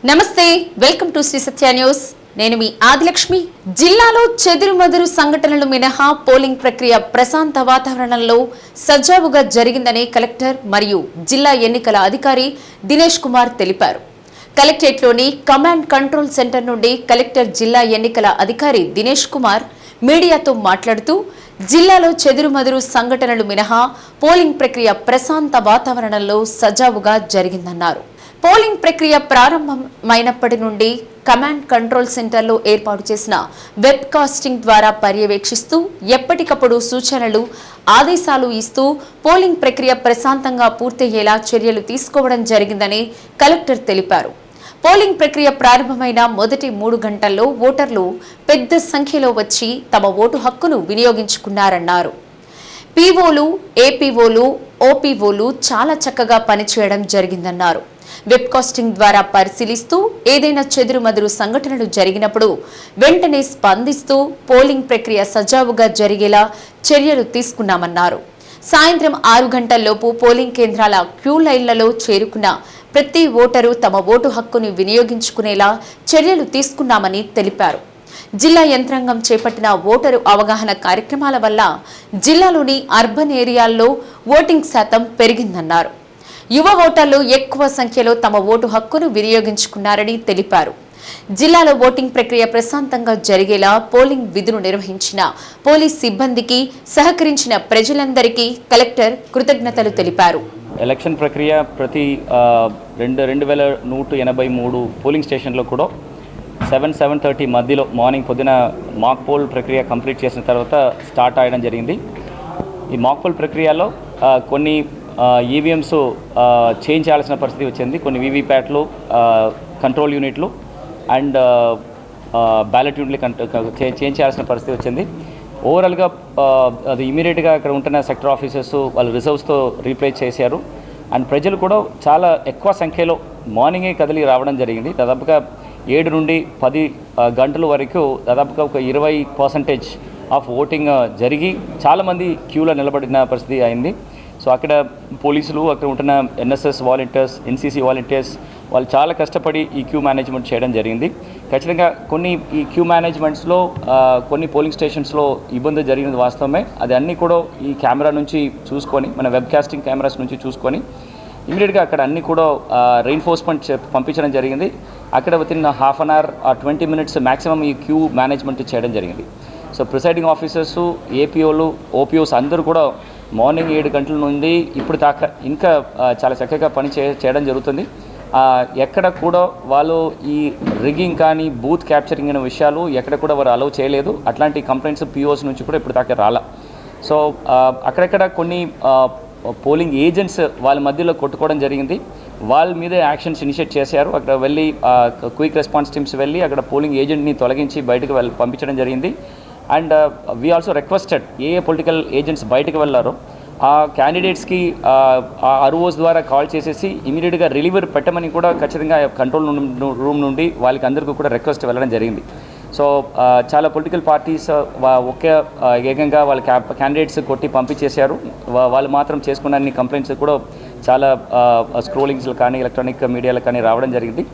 నమస్తే, welcome to Shri Satya news. నేను మీ ఆదిలక్ష్మి. జిల్లాలో చెదురుమదురు సంఘటనలు మినహా పోలింగ్ ప్రక్రియ ప్రశాంత వాతావరణంలో సజావుగా జరిగిందని కలెక్టర్ మరియు జిల్లా ఎన్నికల అధికారి దినేష్ కుమార్ తెలిపారు. కలెక్టరేట్లోని కమాండ్ కంట్రోల్ సెంటర్ నుండి కలెక్టర్ జిల్లా ఎన్నికల అధికారి దినేష్ కుమార్ మీడియాతో మాట్లాడుతూ జిల్లాలో చెదురుమదురు సంఘటనలు మినహా పోలింగ్ ప్రక్రియ ప్రశాంత వాతావరణంలో సజావుగా జరిగిందన్నారు. పోలింగ్ ప్రక్రియ ప్రారంభమైనప్పటి నుండి కమాండ్ కంట్రోల్ సెంటర్లో ఏర్పాటు చేసిన వెబ్ కాస్టింగ్ ద్వారా పర్యవేక్షిస్తూ ఎప్పటికప్పుడు సూచనలు, ఆదేశాలు ఇస్తూ పోలింగ్ ప్రక్రియ ప్రశాంతంగా పూర్తయ్యేలా చర్యలు తీసుకోవడం జరిగిందని కలెక్టర్ తెలిపారు. పోలింగ్ ప్రక్రియ ప్రారంభమైన మొదటి 3 గంటల్లో ఓటర్లు పెద్ద సంఖ్యలో వచ్చి తమ ఓటు హక్కును వినియోగించుకున్నారన్నారు. పీఓలు, ఏపీఓలు, ఓపీఓలు చాలా చక్కగా పనిచేయడం జరిగిందన్నారు. వెబ్ కాస్టింగ్ ద్వారా పరిశీలిస్తూ ఏదైనా చెదురుమదురు సంఘటనలు జరిగినప్పుడు వెంటనే స్పందిస్తూ పోలింగ్ ప్రక్రియ సజావుగా జరిగేలా చర్యలు తీసుకున్నామన్నారు. సాయంత్రం 6 గంటల్లోపు పోలింగ్ కేంద్రాల క్యూ లైన్లలో చేరుకున్న ప్రతి ఓటరు తమ ఓటు హక్కుని వినియోగించుకునేలా చర్యలు తీసుకున్నామని తెలిపారు. జిల్లా యంత్రాంగం చేపట్టిన ఓటరు అవగాహన కార్యక్రమాల వల్ల జిల్లాలోని అర్బన్ ఏరియాల్లో ఓటింగ్ శాతం పెరిగిందన్నారు. యువ ఓటర్లు ఎక్కువ సంఖ్యలో తమ ఓటు హక్కును వినియోగించుకున్నారని తెలిపారు. జిల్లాలో ఓటింగ్ ప్రక్రియ ప్రశాంతంగా జరిగేలా పోలింగ్ విధులు నిర్వహించిన పోలీస్ సిబ్బందికి సహకరించిన ప్రజలందరికీ కలెక్టర్ కృతజ్ఞతలు తెలిపారు. ఎలక్షన్ ప్రక్రియ ప్రతి 2183 పోలింగ్ స్టేషన్లో కూడా 7-7:30 మధ్యలో మార్నింగ్ పొద్దున మాక్ పోల్ ప్రక్రియ కంప్లీట్ చేసిన తర్వాత స్టార్ట్ అయ్యడం జరిగింది. ఈ మాక్ పోల్ ప్రక్రియలో కొన్ని ఈవీఎంస్ చేంజ్ చేయాల్సిన పరిస్థితి వచ్చింది. కొన్ని వీవీప్యాట్లు, కంట్రోల్ యూనిట్లు అండ్ బ్యాలెట్ యూనిట్లు చేంజ్ చేయాల్సిన పరిస్థితి వచ్చింది. ఓవరాల్గా అది ఇమీడియట్గా అక్కడ ఉంటున్న సెక్టర్ ఆఫీసర్స్ వాళ్ళు రిజర్వ్స్తో రీప్లేస్ చేశారు. అండ్ ప్రజలు కూడా చాలా ఎక్కువ సంఖ్యలో మార్నింగే కదిలి రావడం జరిగింది. దాదాపుగా 7 నుండి 10 గంటల వరకు దాదాపుగా ఒక 20% ఆఫ్ ఓటింగ్ జరిగి చాలామంది క్యూలో నిలబడిన పరిస్థితి అయింది. సో అక్కడ పోలీసులు, అక్కడ ఉంటున్న ఎన్ఎస్ఎస్ వాలంటీర్స్, ఎన్సీసీ వాలంటీర్స్ వాళ్ళు చాలా కష్టపడి ఈ క్యూ మేనేజ్మెంట్ చేయడం జరిగింది. ఖచ్చితంగా కొన్ని ఈ క్యూ మేనేజ్మెంట్స్లో కొన్ని పోలింగ్ స్టేషన్స్లో ఇబ్బంది జరిగినది వాస్తవమే. అది అన్నీ కూడా ఈ కెమెరా నుంచి చూసుకొని, మన వెబ్ కాస్టింగ్ కెమెరాస్ నుంచి చూసుకొని ఇమీడియట్గా అక్కడ అన్నీ కూడా రెయిన్ఫోర్స్మెంట్ పంపించడం జరిగింది. అక్కడ within half an hour 20 minutes maximum ఈ క్యూ మేనేజ్మెంట్ చేయడం జరిగింది. సో ప్రిసైడింగ్ ఆఫీసర్సు, ఏపీఓలు, ఓపీఓస్ అందరూ కూడా మార్నింగ్ 7 గంటల నుండి ఇప్పుడు దాకా ఇంకా చాలా చక్కగా పని చేయడం జరుగుతుంది. ఎక్కడ కూడా వాళ్ళు ఈ రిగ్గింగ్ కానీ బూత్ క్యాప్చరింగ్ అనే విషయాలు ఎక్కడ కూడా వారు అలౌ చేయలేదు. అట్లాంటి కంప్లైంట్స్ పీఓస్ నుంచి కూడా ఇప్పుడు దాకా రాలా. సో అక్కడక్కడ కొన్ని పోలింగ్ ఏజెంట్స్ వాళ్ళ మధ్యలో కొట్టుకోవడం జరిగింది. వాళ్ళ మీద యాక్షన్స్ ఇనిషియేట్ చేశారు. అక్కడ వెళ్ళి క్విక్ రెస్పాన్స్ టీమ్స్ వెళ్ళి అక్కడ పోలింగ్ ఏజెంట్ని తొలగించి బయటకు పంపించడం జరిగింది. And we also requested A political agents బయటకు వెళ్ళారో ఆ క్యాండిడేట్స్కి ఆర్ఓస్ ద్వారా కాల్ చేసేసి ఇమీడియట్గా రిలీవర్ పెట్టమని కూడా ఖచ్చితంగా కంట్రోల్ రూమ్ నుండి వాళ్ళకి అందరికీ కూడా రిక్వెస్ట్ వెళ్ళడం జరిగింది. సో చాలా పొలిటికల్ పార్టీస్ ఒకే ఏకంగా వాళ్ళ క్యాండిడేట్స్ కొట్టి పంపించేశారు. వాళ్ళు మాత్రం చేసుకున్న అన్ని కంప్లైంట్స్ కూడా చాలా స్క్రోలింగ్స్లు కానీ ఎలక్ట్రానిక్ మీడియాలో కానీ రావడం జరిగింది.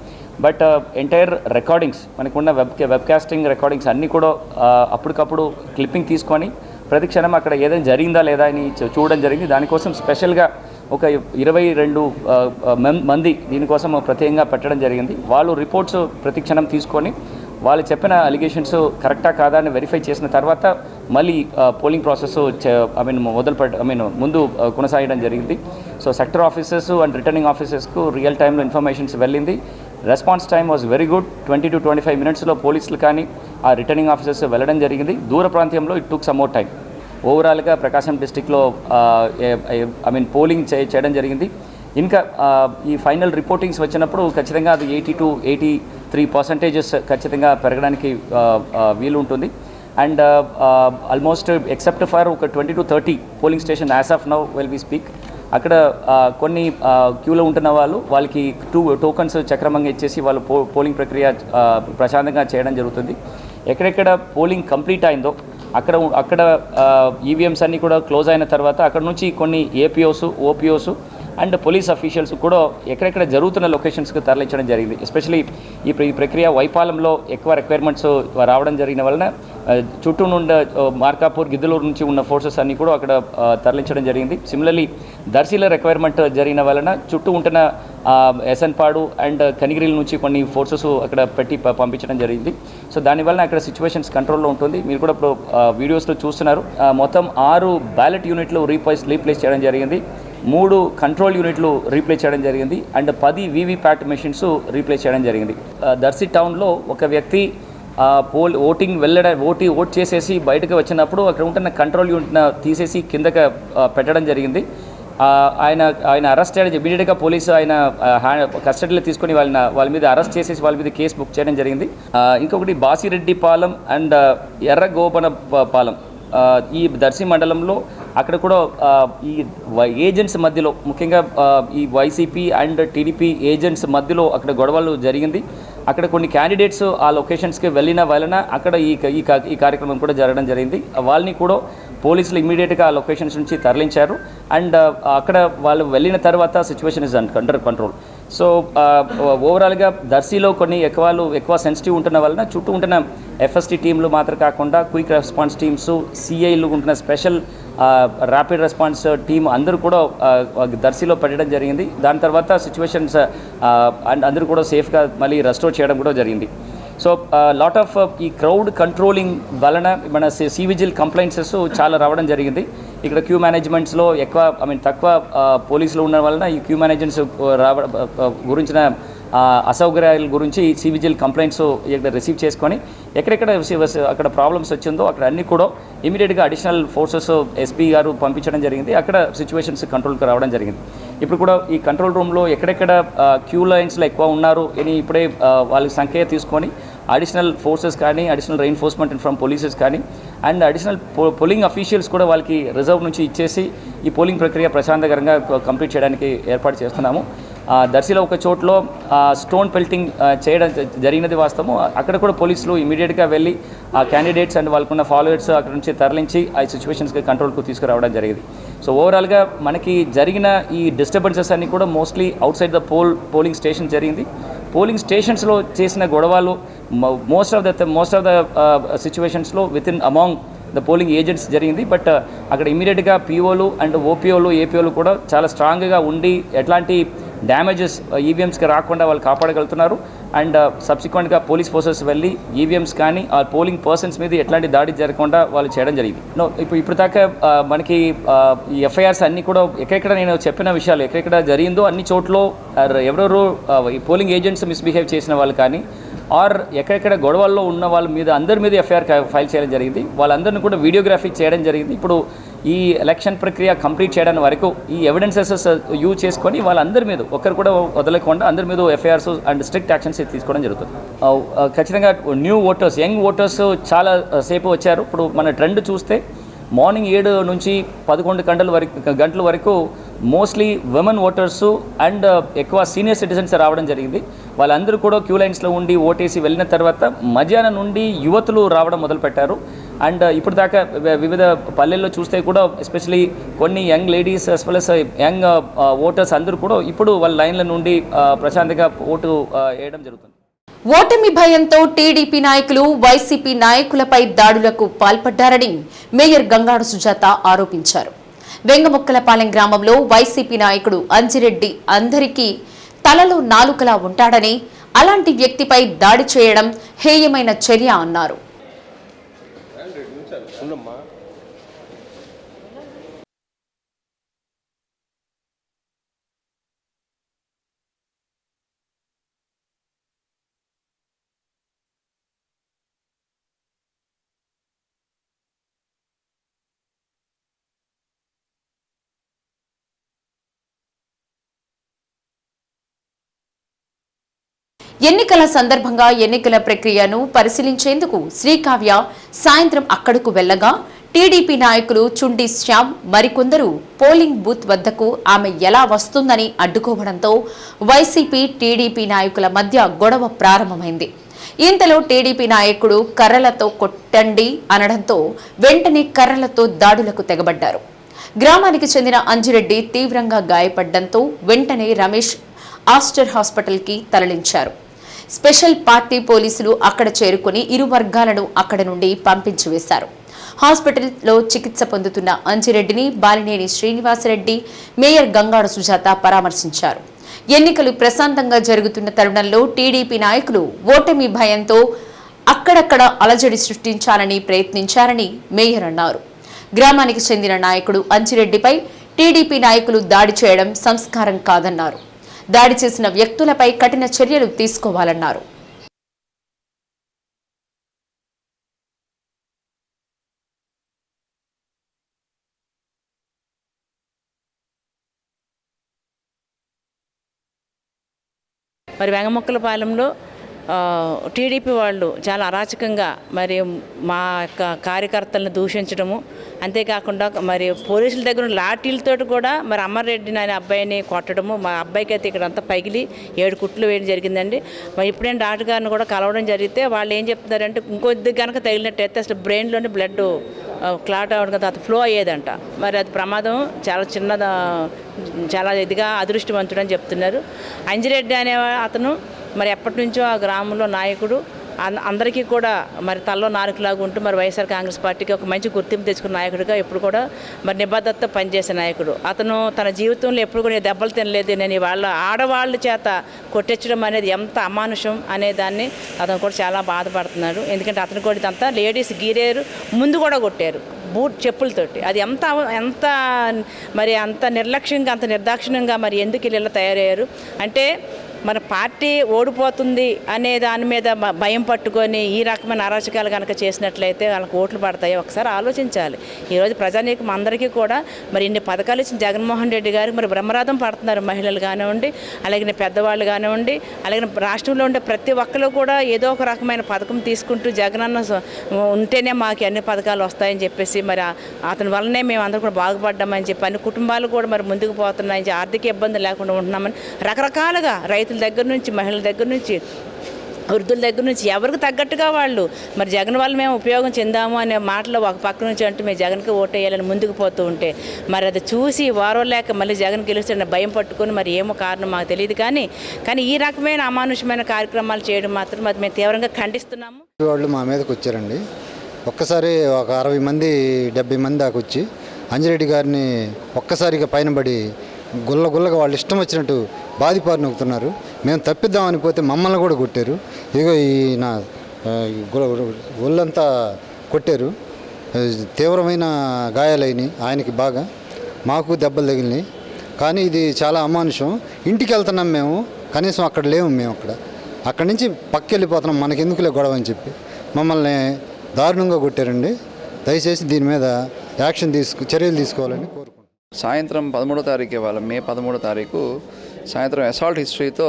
బట్ ఎంటైర్ రికార్డింగ్స్ మనకున్న వెబ్ కాస్టింగ్ రికార్డింగ్స్ అన్నీ కూడా అప్పటికప్పుడు క్లిప్పింగ్ తీసుకొని ప్రతి క్షణం అక్కడ ఏదైనా జరిగిందా లేదా అని చూడడం జరిగింది. దానికోసం స్పెషల్గా ఒక 22 మంది దీనికోసం ప్రత్యేకంగా పెట్టడం జరిగింది. వాళ్ళు రిపోర్ట్స్ ప్రతి క్షణం తీసుకొని వాళ్ళు చెప్పిన అలిగేషన్స్ కరెక్టా కాదా అని వెరిఫై చేసిన తర్వాత మళ్ళీ పోలింగ్ ప్రాసెస్ ముందు కొనసాగడం జరిగింది. So sector officers and returning ఆఫీసర్స్కు రియల్ టైంలో ఇన్ఫర్మేషన్స్ వెళ్ళింది. Response time was very good. 20 to 25 మినిట్స్లో పోలీసులు కానీ ఆ రిటర్నింగ్ ఆఫీసర్స్ వెళ్ళడం జరిగింది. దూర ప్రాంతంలో it took some more time. ఓవరాల్గా ప్రకాశం డిస్టిక్లో పోలింగ్ చేయడం జరిగింది. ఇంకా ఈ ఫైనల్ రిపోర్టింగ్స్ వచ్చినప్పుడు ఖచ్చితంగా అది 80 to 83% ఖచ్చితంగా పెరగడానికి వీలు ఉంటుంది. అండ్ ఆల్మోస్ట్ ఎక్సెప్ట్ ఫర్ ఒక 20 to 30 polling station as of now well we speak అక్కడ కొన్ని క్యూలో ఉంటున్న వాళ్ళకి 2 టోకన్స్ చక్రమంగా ఇచ్చేసి వాళ్ళు పోలింగ్ ప్రక్రియ ప్రశాంతంగా చేయడం జరుగుతుంది. ఎక్కడెక్కడ పోలింగ్ కంప్లీట్ అయిందో అక్కడ ఈవీఎంస్ అన్నీ కూడా క్లోజ్ అయిన తర్వాత అక్కడ నుంచి కొన్ని APOs, OPOs and police officials కూడా ఎక్కడెక్కడ జరుగుతున్న లొకేషన్స్కి తరలించడం జరిగింది. ఎస్పెషలీ ఈ ప్రక్రియ వైపాలంలో ఎక్కువ రిక్వైర్మెంట్స్ రావడం జరిగిన వలన చుట్టూ నుండి మార్కాపూర్ గిద్దలూరు నుంచి ఉన్న ఫోర్సెస్ అన్నీ కూడా అక్కడ తరలించడం జరిగింది. సిమిలర్లీ దర్శిలో రిక్వైర్మెంట్ జరిగిన వలన చుట్టూ ఉంటున్న ఎసన్పాడు అండ్ కనిగిరిల నుంచి కొన్ని ఫోర్సెస్ అక్కడ పెట్టి పంపించడం జరిగింది. సో దానివల్ల అక్కడ సిచ్యువేషన్స్ కంట్రోల్లో ఉంటుంది. మీరు కూడా ఇప్పుడు వీడియోస్లో చూస్తున్నారు. మొత్తం 6 బ్యాలెట్ యూనిట్లు రీప్లేస్ చేయడం జరిగింది, 3 కంట్రోల్ యూనిట్లు రీప్లేస్ చేయడం జరిగింది అండ్ 10 వీవీప్యాట్ మెషిన్స్ రీప్లేస్ చేయడం జరిగింది. దర్శి టౌన్లో ఒక వ్యక్తి ఓట్ చేసేసి బయటకు వచ్చినప్పుడు అక్కడ ఉంటున్న కంట్రోల్ యూనిట్ను తీసేసి కిందకి పెట్టడం జరిగింది. ఆయన అరెస్ట్ చేయడం ఇమీడియట్గా పోలీసు ఆయన కస్టడీలో తీసుకొని వాళ్ళ మీద అరెస్ట్ చేసేసి వాళ్ళ మీద కేసు బుక్ చేయడం జరిగింది. ఇంకొకటి బాసిరెడ్డి పాలెం అండ్ ఎర్రగోపన పాలెం ఈ దర్శి మండలంలో అక్కడ కూడా ఈ ఏజెంట్స్ మధ్యలో ముఖ్యంగా ఈ వైసీపీ అండ్ టీడీపీ ఏజెంట్స్ మధ్యలో అక్కడ గొడవలు జరిగింది. అక్కడ కొన్ని క్యాండిడేట్స్ ఆ లొకేషన్స్కి వెళ్ళిన వలన అక్కడ ఈ కార్యక్రమం కూడా జరగడం జరిగింది. వాళ్ళని కూడా పోలీసులు ఇమ్మీడియట్గా ఆ లొకేషన్స్ నుంచి తరలించారు అండ్ అక్కడ వాళ్ళు వెళ్ళిన తర్వాత situation is under control. So ఓవరాల్గా దర్శిలో కొన్ని ఎక్కువ సెన్సిటివ్ ఉంటున్న వలన చుట్టూ ఉంటున్న ఎఫ్ఎస్టీ టీంలు మాత్రం కాకుండా క్విక్ రెస్పాన్స్ టీమ్స్, సిఐలు ఉంటున్న స్పెషల్ ర్యాపిడ్ రెస్పాన్స్ టీమ్ అందరూ కూడా దర్శిలో పెట్టడం జరిగింది. దాని తర్వాత సిచ్యువేషన్స్ అందరూ కూడా సేఫ్గా మళ్ళీ రెస్టోర్ చేయడం కూడా జరిగింది. సో లాట్ ఆఫ్ ఈ క్రౌడ్ కంట్రోలింగ్ వలన మన సివిజిల్ కంప్లైంట్సెస్ చాలా రావడం జరిగింది. ఇక్కడ క్యూ మేనేజ్మెంట్స్లో తక్కువ పోలీసులు ఉన్న వలన ఈ క్యూ మేనేజ్మెంట్స్ గురించిన అసౌకర్యాల గురించి సివిజిల్ కంప్లైంట్స్ ఇక్కడ రిసీవ్ చేసుకొని ఎక్కడెక్కడ అక్కడ ప్రాబ్లమ్స్ వచ్చిందో అక్కడ అన్నీ కూడా ఇమీడియట్గా అడిషనల్ ఫోర్సెస్ ఎస్పీ గారు పంపించడం జరిగింది. అక్కడ సిచ్యువేషన్స్ కంట్రోల్కి రావడం జరిగింది. ఇప్పుడు కూడా ఈ కంట్రోల్ రూమ్లో ఎక్కడెక్కడ క్యూ లైన్స్లో ఎక్కువ ఉన్నారు అని ఇప్పుడే వాళ్ళకి సంఖ్య తీసుకొని అడిషనల్ ఫోర్సెస్ కానీ అడిషనల్ రెయిన్ఫోర్స్మెంట్ ఫ్రమ్ పోలీసెస్ కానీ అండ్ అడిషనల్ పోలింగ్ అఫీషియల్స్ కూడా వాళ్ళకి రిజర్వ్ నుంచి ఇచ్చేసి ఈ పోలింగ్ ప్రక్రియ ప్రశాంతకరంగా కంప్లీట్ చేయడానికి ఏర్పాటు చేస్తున్నాము. దర్శిలో ఒక చోట్లో స్టోన్ పెల్టింగ్ చేయడం జరిగినది వాస్తవం. అక్కడ కూడా పోలీసులు ఇమీడియట్గా వెళ్ళి ఆ క్యాండిడేట్స్ అండ్ వాళ్ళకున్న ఫాలోవర్స్ అక్కడ నుంచి తరలించి ఆ సిచ్యువేషన్స్కి కంట్రోల్కు తీసుకురావడం జరిగింది. సో ఓవరాల్గా మనకి జరిగిన ఈ డిస్టర్బెన్సెస్ అన్నీ కూడా mostly out side the polling station జరిగింది. పోలింగ్ స్టేషన్స్లో చేసిన గొడవలు మోస్ట్ ఆఫ్ ద సిచ్యువేషన్స్లో అమాంగ్ ద పోలింగ్ ఏజెంట్స్ జరిగింది. బట్ అక్కడ ఇమీడియట్గా పీఓలు అండ్ ఓపీఓలు ఏపీఓలు కూడా చాలా స్ట్రాంగ్గా ఉండి ఎట్లాంటి డ్యామేజెస్ ఈవీఎంస్కి రాకుండా వాళ్ళు కాపాడగలుగుతున్నారు. అండ్ సబ్సిక్వెంట్గా పోలీస్ ఫోర్సెస్ వెళ్ళి ఈవీఎంస్ కానీ ఆ పోలింగ్ పర్సన్స్ మీద ఎట్లాంటి దాడి జరగకుండా వాళ్ళు చేయడం జరిగింది. ఇప్పుడు దాకా మనకి ఈ ఎఫ్ఐఆర్స్ అన్నీ కూడా ఎక్కడెక్కడ నేను చెప్పిన విషయాలు ఎక్కడెక్కడ జరిగిందో అన్ని చోట్ల ఎవరెవరు ఈ పోలింగ్ ఏజెంట్స్ మిస్బిహేవ్ చేసిన వాళ్ళు కానీ ఆర్ ఎక్కడెక్కడ గొడవల్లో ఉన్న వాళ్ళ మీద అందరి మీద ఎఫ్ఐఆర్ ఫైల్ చేయడం జరిగింది. వాళ్ళందరినీ కూడా వీడియోగ్రఫీ చేయడం జరిగింది. ఇప్పుడు ఈ ఎలక్షన్ ప్రక్రియ కంప్లీట్ చేయడానికి వరకు ఈ ఎవిడెన్సెస్ యూజ్ చేసుకొని వాళ్ళందరి మీద ఒక్కరు కూడా వదలకుండా అందరి మీద ఎఫ్ఐఆర్స్ అండ్ స్ట్రిక్ట్ యాక్షన్స్ తీసుకోవడం జరుగుతుంది. ఖచ్చితంగా న్యూ ఓటర్స్, యంగ్ ఓటర్స్ చాలా సేపు వచ్చారు. ఇప్పుడు మన ట్రెండ్ చూస్తే మార్నింగ్ 7 నుంచి 11 గంటల వరకు మోస్ట్లీ విమెన్ ఓటర్సు అండ్ ఎక్కువ సీనియర్ సిటిజన్స్ రావడం జరిగింది. వాళ్ళందరూ కూడా క్యూ లైన్స్లో ఉండి ఓటేసి వెళ్ళిన తర్వాత మధ్యాహ్నం నుండి యువతులు రావడం మొదలుపెట్టారు. అండ్ ఇప్పుడు దాకా వివిధ పల్లెల్లో చూస్తే కూడా ఎస్పెషలీ కొన్ని young ladies as well as young voters అందరూ కూడా ఇప్పుడు వాళ్ళ లైన్ల నుండి ప్రశాంతంగా ఓటు వేయడం జరుగుతుంది. ఓటమి భయంతో టీడీపీ నాయకులు వైసీపీ నాయకులపై దాడులకు పాల్పడ్డారని మేయర్ గంగాడు సుజాత ఆరోపించారు. వెంగముక్కలపాలెం గ్రామంలో వైసీపీ నాయకుడు అంజిరెడ్డి అందరికీ తలలో నాలుకలా ఉంటాడని, అలాంటి వ్యక్తిపై దాడి చేయడం హేయమైన చర్య అన్నారు. ఎన్నికల సందర్భంగా ఎన్నికల ప్రక్రియను పరిశీలించేందుకు శ్రీకావ్య సాయంత్రం అక్కడకు వెళ్లగా టీడీపీ నాయకులు చుండి శ్యామ్ మరికొందరు పోలింగ్ బూత్ వద్దకు ఆమె ఎలా వస్తుందని అడ్డుకోవడంతో వైసీపీ టీడీపీ నాయకుల మధ్య గొడవ ప్రారంభమైంది. ఇంతలో టీడీపీ నాయకుడు కర్రలతో కొట్టండి అనడంతో వెంటనే కర్రలతో దాడులకు తెగబడ్డారు. గ్రామానికి చెందిన అంజిరెడ్డి తీవ్రంగా గాయపడడంతో వెంటనే రమేష్ ఆస్టర్ హాస్పిటల్కి తరలించారు. స్పెషల్ పార్టీ పోలీసులు అక్కడ చేరుకుని ఇరు వర్గాలను అక్కడ నుండి పంపించి వేశారు. హాస్పిటల్లో చికిత్స పొందుతున్న అంజిరెడ్డిని బాలినేని శ్రీనివాసరెడ్డి, మేయర్ గంగాడు సుజాత పరామర్శించారు. ఎన్నికలు ప్రశాంతంగా జరుగుతున్న తరుణంలో టీడీపీ నాయకులు ఓటమి భయంతో అక్కడక్కడ అలజడి సృష్టించాలని ప్రయత్నించారని మేయర్ అన్నారు. గ్రామానికి చెందిన నాయకుడు అంజిరెడ్డిపై టీడీపీ నాయకులు దాడి చేయడం సంస్కారం కాదన్నారు. దాడి చేసిన వ్యక్తులపై కఠిన చర్యలు తీసుకోవాలన్నారు. మరి వెంగముక్కలపాలెంలో టీడీపీ వాళ్ళు చాలా అరాచకంగా మరి మా యొక్క కార్యకర్తలను దూషించడము, అంతేకాకుండా మరి పోలీసుల దగ్గర లాఠీలతో కూడా మరి అమర్రెడ్డి అనే అబ్బాయిని కొట్టడము, మా అబ్బాయికి అయితే ఇక్కడ అంతా పగిలి 7 కుట్లు వేయడం జరిగిందండి. మరి ఇప్పుడేం డాక్టర్ గారిని కూడా కలవడం జరిగితే వాళ్ళు ఏం చెప్తున్నారంటే ఇంకొద్ది కనుక తగిలినట్టయితే అసలు బ్రెయిన్లోని బ్లడ్ క్లాట్ అవ్వడం కదా, అది ఫ్లో అయ్యేదంట. మరి అది ప్రమాదం చాలా ఇదిగా అదృష్టవంతుడు అని చెప్తున్నారు. అంజిరెడ్డి అనే అతను మరి ఎప్పటి నుంచో ఆ గ్రామంలో నాయకుడు, అందరికీ కూడా మరి తల్లో నాలుగులాగా ఉంటూ మరి వైఎస్ఆర్ కాంగ్రెస్ పార్టీకి ఒక మంచి గుర్తింపు తెచ్చుకున్న నాయకుడిగా ఎప్పుడు కూడా మరి నిబద్ధతతో పనిచేసే నాయకుడు. అతను తన జీవితంలో ఎప్పుడు కూడా దెబ్బలు తినలేదు. నేను వాళ్ళ ఆడవాళ్ళ చేత కొట్టించడం అనేది ఎంత అమానుషం అనే దాన్ని అతను కూడా చాలా బాధపడుతున్నాడు. ఎందుకంటే అతను కూడా ఇదంతా లేడీస్ గీరేరు, ముందు కూడా కొట్టారు బూట్ చెప్పులతోటి. అది ఎంత మరి అంత నిర్లక్ష్యంగా, అంత నిర్దాక్షిణ్యంగా మరి ఎందుకు ఇలా తయారయ్యారు అంటే మన పార్టీ ఓడిపోతుంది అనే దాని మీద భయం పట్టుకొని ఈ రకమైన అరాచకాలు కనుక చేసినట్లయితే వాళ్ళకి ఓట్లు పడతాయి. ఒకసారి ఆలోచించాలి. ఈరోజు ప్రజానీకం అందరికీ కూడా మరి ఇన్ని పథకాలు ఇచ్చిన జగన్మోహన్ రెడ్డి గారికి మరి బ్రహ్మరథం పడుతున్నారు. మహిళలు కానివ్వండి, అలాగే పెద్దవాళ్ళు కానివ్వండి, అలాగే రాష్ట్రంలో ఉండే ప్రతి ఒక్కరు కూడా ఏదో ఒక రకమైన పథకం తీసుకుంటూ జగనన్న ఉంటేనే మాకు అన్ని పథకాలు వస్తాయని చెప్పేసి మరి అతని వల్లనే మేము అందరూ కూడా బాగుపడ్డామని చెప్పి అన్ని కుటుంబాలు కూడా మరి ముందుకు పోతున్నాయని, ఆర్థిక ఇబ్బంది లేకుండా ఉంటున్నామని రకరకాలుగా రైతుల దగ్గర నుంచి, మహిళల దగ్గర నుంచి, వృద్ధుల దగ్గర నుంచి ఎవరికి తగ్గట్టుగా వాళ్ళు మరి జగన్ వల్ల మేము ఉపయోగం చెందాము అనే మాటలు ఒక పక్క నుంచి అంటూ మేము జగన్కి ఓటేయాలని ముందుకు పోతూ ఉంటే మరి అది చూసి వారోలేక మళ్ళీ జగన్ గెలుస్తున్న భయం పట్టుకొని మరి ఏమో కారణం మాకు తెలియదు. కానీ ఈ రకమైన అమానుషమైన కార్యక్రమాలు చేయడం మాత్రం అది మేము తీవ్రంగా ఖండిస్తున్నాము. వాళ్ళు మా మీదకి వచ్చారండి. ఒక్కసారి ఒక 60 మంది 70 మంది దాకా వచ్చి అంజిరెడ్డి గారిని ఒక్కసారిగా పైన పడి గుల్లగా వాళ్ళు ఇష్టం వచ్చినట్టు బాధిపారు నొక్కుతున్నారు. మేము తప్పిద్దామని పోతే మమ్మల్ని కూడా కొట్టారు. ఇగో నా ఒళ్ళంతా కొట్టారు. తీవ్రమైన గాయాలైనవి ఆయనకి బాగా, మాకు దెబ్బలు తగిలినాయి. కానీ ఇది చాలా అమానుషం. ఇంటికి వెళ్తున్నాం మేము, కనీసం అక్కడ లేము. మేము అక్కడి నుంచి పక్కకి వెళ్ళిపోతున్నాం, మనకెందుకులే గొడవ అని చెప్పి మమ్మల్ని దారుణంగా కొట్టారండి. దయచేసి దీని మీద చర్యలు తీసుకోవాలని కోరుకుంటున్నాం. సాయంత్రం 13వ తారీఖు ఇవాళ మే 13వ తారీఖు సాయంత్రం అసాల్ట్ హిస్టరీతో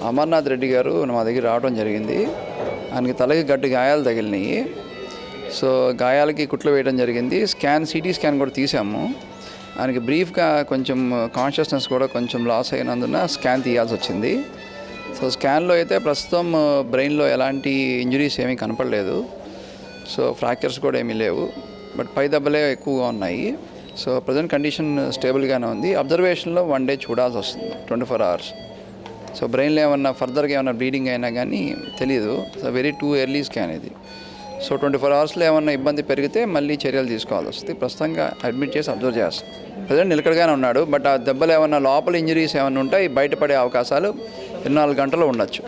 అమర్నాథ్ రెడ్డి గారు మా దగ్గర రావడం జరిగింది. ఆయనకి తలకి గట్టి గాయాలు తగిలినాయి. సో గాయాలకి కుట్లు వేయడం జరిగింది. సిటీ స్కాన్ కూడా తీసాము. ఆయనకి బ్రీఫ్గా కొంచెం కాన్షియస్నెస్ కూడా కొంచెం లాస్ అయినందున స్కాన్ తీయాల్సి వచ్చింది. సో స్కాన్లో అయితే ప్రస్తుతం బ్రెయిన్లో ఎలాంటి ఇంజరీస్ ఏమీ కనపడలేదు. సో ఫ్రాక్చర్స్ కూడా ఏమీ లేవు, బట్ పై దెబ్బలే ఎక్కువగా ఉన్నాయి. సో ప్రజెంట్ కండిషన్ స్టేబుల్గానే ఉంది. అబ్జర్వేషన్లో 1 డే చూడాల్సి వస్తుంది, 24 hours. సో బ్రెయిన్లో ఏమన్నా ఫర్దర్గా ఏమన్నా బ్లీడింగ్ అయినా కానీ తెలియదు. So very too early scan ఇది. సో 24 hours ఏమన్నా ఇబ్బంది పెరిగితే మళ్ళీ చర్యలు తీసుకోవాల్సి వస్తుంది. ప్రస్తుతంగా అడ్మిట్ చేసి అబ్జర్వ్ చేస్తాం. ప్రజెంట్ నిలకడగానే ఉన్నాడు, బట్ ఆ దెబ్బలు ఏమన్నా లోపల ఇంజరీస్ ఏమన్నా ఉంటాయి, బయటపడే అవకాశాలు 24 గంటలు ఉండొచ్చు.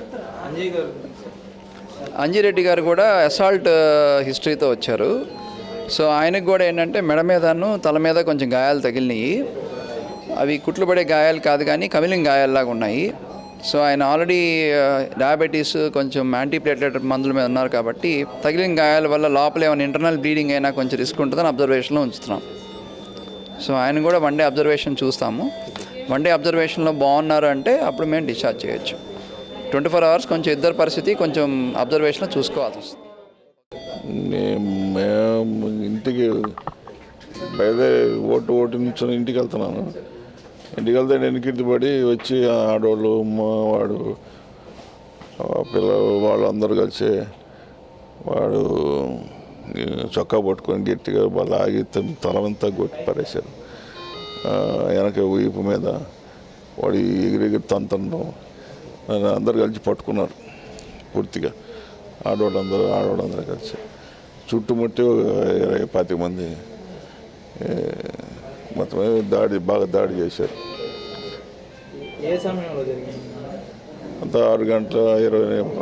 అంజిరెడ్డి గారు కూడా అసాల్ట్ హిస్టరీతో వచ్చారు. సో ఆయనకు కూడా ఏంటంటే మెడ మీదను తల మీద కొంచెం గాయాలు తగిలినాయి. అవి కుట్లు పడే గాయాలు కాదు కానీ కమిలింగ్ గాయాల్లాగా ఉన్నాయి. సో ఆయన ఆల్రెడీ డయాబెటీస్, కొంచెం యాంటీప్లేటెడ్ మందుల మీద ఉన్నారు కాబట్టి తగిలిన గాయాల వల్ల లోపల ఏమైనా ఇంటర్నల్ బ్లీడింగ్ అయినా కొంచెం రిస్క్ ఉంటుందని అబ్జర్వేషన్లో ఉంచుతున్నాం. సో ఆయన కూడా 1 day అబ్జర్వేషన్ చూస్తాము. 1 day అబ్జర్వేషన్లో బాగున్నారు అంటే అప్పుడు మేము డిశ్చార్జ్ చేయొచ్చు. 24 hours కొంచెం ఇద్దరు పరిస్థితి కొంచెం అబ్జర్వేషన్లో చూసుకోవాల్సి వస్తుంది. మేము ఇంటికి బయలుదేరి ఓటు నుంచి ఇంటికి వెళ్తున్నాను. ఇంటికి వెళ్తే వెనక్కి పడి వచ్చి ఆడవాళ్ళు, వాడు పిల్లలు వాళ్ళు అందరూ కలిసి వాడు చొక్కా పట్టుకొని గట్టిగా వాళ్ళు ఆగి తలవంతా కొట్టి పడేశారు. వెనక వీపు మీద వాడు ఎగిరెగిరి తంతడం అందరు కలిసి పట్టుకున్నారు పూర్తిగా. ఆడవాళ్ళందరూ కలిసి చుట్టుముట్టి 20 మంది మొత్తం బాగా దాడి చేశారు. ఏ సమయంలో జరిగింది? అంతా 6 గంటల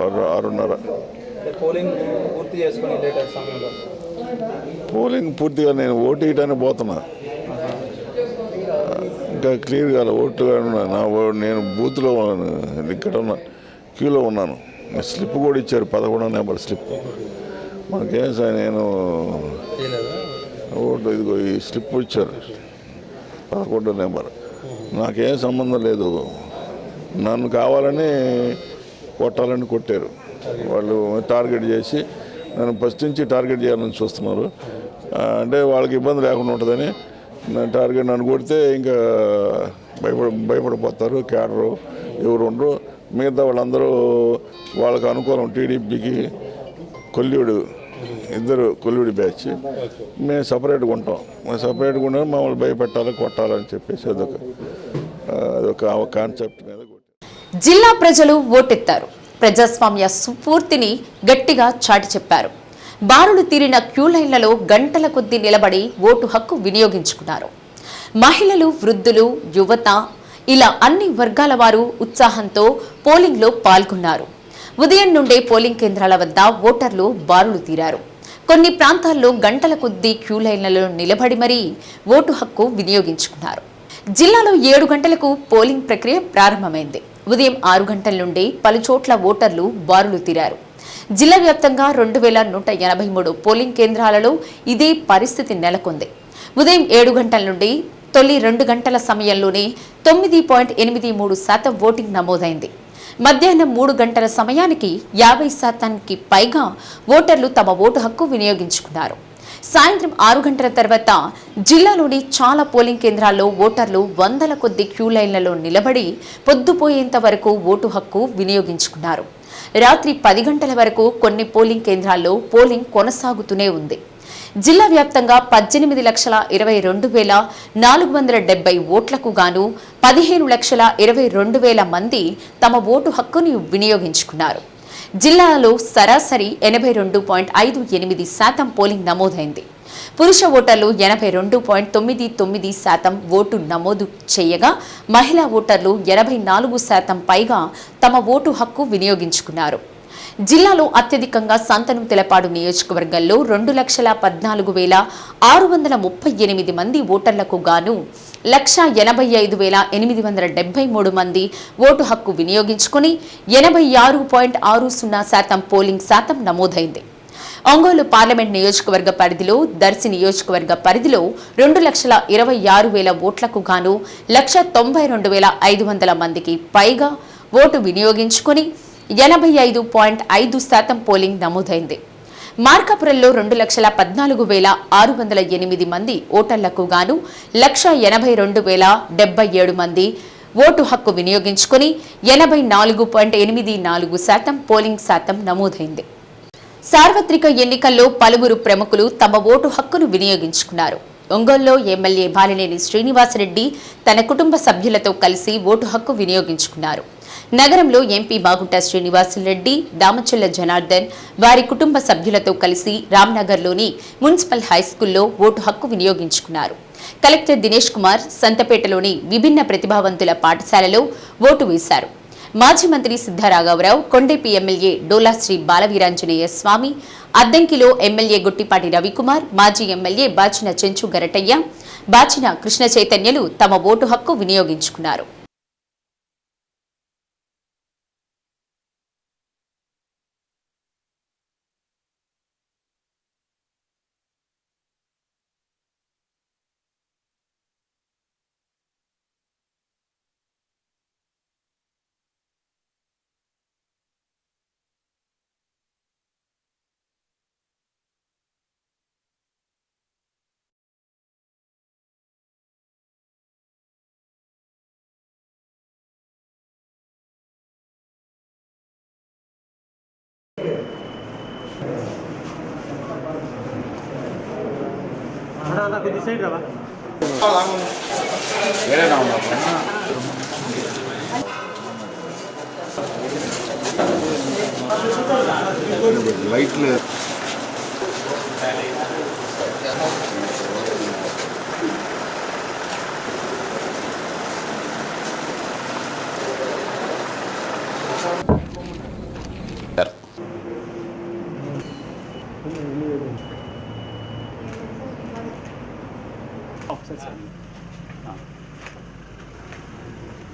6:30. పోలింగ్ పూర్తి చేసుకుని లేటర్ సమయంలో పోలింగ్ పూర్తిగా నేను ఓటు వేయడానికి పోతున్నా, ఇంకా క్లియర్గా ఓటుగా నేను బూత్లో ఇక్కడ ఉన్నా, క్యూలో ఉన్నాను. స్లిప్ కూడా ఇచ్చారు, 11వ నెంబర్ స్లిప్. మనకేం సార్, నేను ఓటు ఇదిగో ఈ స్లిప్ ఇచ్చారు 11వ నెంబర్. నాకేం సంబంధం లేదు, నన్ను కావాలని కొట్టాలని కొట్టారు వాళ్ళు. టార్గెట్ చేసి నన్ను ఫస్ట్ నుంచి టార్గెట్ చేయాలని చూస్తున్నారు. అంటే వాళ్ళకి ఇబ్బంది లేకుండా ఉంటుందని నన్ను కొడితే ఇంకా భయపడిపోతారు. క్యాడరు ఎవరు ఉండరు, మిగతా వాళ్ళందరూ వాళ్ళకు అనుకూలం. టీడీపీకి ఇద్దరు కొల్లుడి బ్యాచ్, మేము సపరేట్గా ఉంటాం. సపరేట్గా ఉంటాం, మమ్మల్ని భయపెట్టాలి, కొట్టాలని చెప్పేసి అదొక కాన్సెప్ట్ మీద. జిల్లా ప్రజలు ఓటెత్తారు. ప్రజాస్వామ్య స్ఫూర్తిని గట్టిగా చాటి చెప్పారు. బారులు తీరిన క్యూ లైన్లలో గంటల కొద్దీ నిలబడి ఓటు హక్కు వినియోగించుకున్నారు. మహిళలు, వృద్ధులు, యువత ఇలా అన్ని వర్గాల వారు ఉత్సాహంతో పోలింగ్లో పాల్గొన్నారు. ఉదయం నుండే పోలింగ్ కేంద్రాల వద్ద ఓటర్లు బారులు తీరారు. కొన్ని ప్రాంతాల్లో గంటల కొద్దీ క్యూ లైన్లలో నిలబడి మరీ ఓటు హక్కు వినియోగించుకున్నారు. జిల్లాలో 7 గంటలకు పోలింగ్ ప్రక్రియ ప్రారంభమైంది. ఉదయం 6 గంటల నుండి పలు చోట్ల ఓటర్లు బారులు తీరారు. జిల్లా వ్యాప్తంగా 2183 పోలింగ్ కేంద్రాలలో ఇదే పరిస్థితి నెలకొంది. ఉదయం 7 గంటల నుండి తొలి 2 గంటల సమయంలోనే 9.83% ఓటింగ్ నమోదైంది. మధ్యాహ్నం 3 గంటల సమయానికి 50% పైగా ఓటర్లు తమ ఓటు హక్కు వినియోగించుకున్నారు. సాయంత్రం 6 గంటల తర్వాత జిల్లాలోని చాలా పోలింగ్ కేంద్రాల్లో ఓటర్లు వందల కొద్ది క్యూ లైన్లలో నిలబడి పొద్దుపోయేంత వరకు ఓటు హక్కు వినియోగించుకున్నారు. రాత్రి 10 గంటల వరకు కొన్ని పోలింగ్ కేంద్రాల్లో పోలింగ్ కొనసాగుతూనే ఉంది. జిల్లా వ్యాప్తంగా 18,22,470 ఓట్లకు గాను 15,22,000 మంది తమ ఓటు హక్కును వినియోగించుకున్నారు. జిల్లాలో సరాసరి 82.58% పోలింగ్ నమోదైంది. పురుష ఓటర్లు 82.99% ఓటు నమోదు చేయగా మహిళా ఓటర్లు 84% పైగా తమ ఓటు హక్కు వినియోగించుకున్నారు. జిల్లాలో అత్యధికంగా సంతనూతలపాడు నియోజకవర్గంలో 2,14,638 మంది ఓటర్లకు గాను 1,85,873 మంది ఓటు హక్కు వినియోగించుకుని 86.60% పోలింగ్ శాతం నమోదైంది. ఒంగోలు పార్లమెంట్ నియోజకవర్గ పరిధిలో, దర్శి నియోజకవర్గ పరిధిలో 2,26,000 ఓట్లకు గాను 1,92,500 మందికి పైగా ఓటు వినియోగించుకుని 85.5% పోలింగ్ నమోదైంది. మార్కాపురంలో 2,14,608 మంది ఓటర్లకు గాను 1,82,077 మంది ఓటు హక్కు వినియోగించుకుని 84.84% పోలింగ్ శాతం నమోదైంది. సార్వత్రిక ఎన్నికల్లో పలువురు ప్రముఖులు తమ ఓటు హక్కును వినియోగించుకున్నారు. ఒంగోలులో ఎమ్మెల్యే బాలినేని శ్రీనివాసరెడ్డి తన కుటుంబ సభ్యులతో కలిసి ఓటు హక్కు వినియోగించుకున్నారు. నగరంలో ఎంపీ మాగుంట శ్రీనివాసరెడ్డి, దామచల్ల జనార్దన్ వారి కుటుంబ సభ్యులతో కలిసి రామ్నగర్లోని మున్సిపల్ హైస్కూల్లో ఓటు హక్కు వినియోగించుకున్నారు. కలెక్టర్ దినేష్ కుమార్ సంతపేటలోని విభిన్న ప్రతిభావంతుల పాఠశాలలో ఓటు వేశారు. మాజీ మంత్రి సిద్ధారాఘవరావు, కొండేపి ఎమ్మెల్యే డోలాశ్రీ బాలవీరాంజనేయ స్వామి, అద్దంకిలో ఎమ్మెల్యే గుట్టిపాటి రవికుమార్, మాజీ ఎమ్మెల్యే బాచిన చెంచు గరటయ్య, బాచిన కృష్ణ చైతన్యలు తమ ఓటు హక్కు వినియోగించుకున్నారు.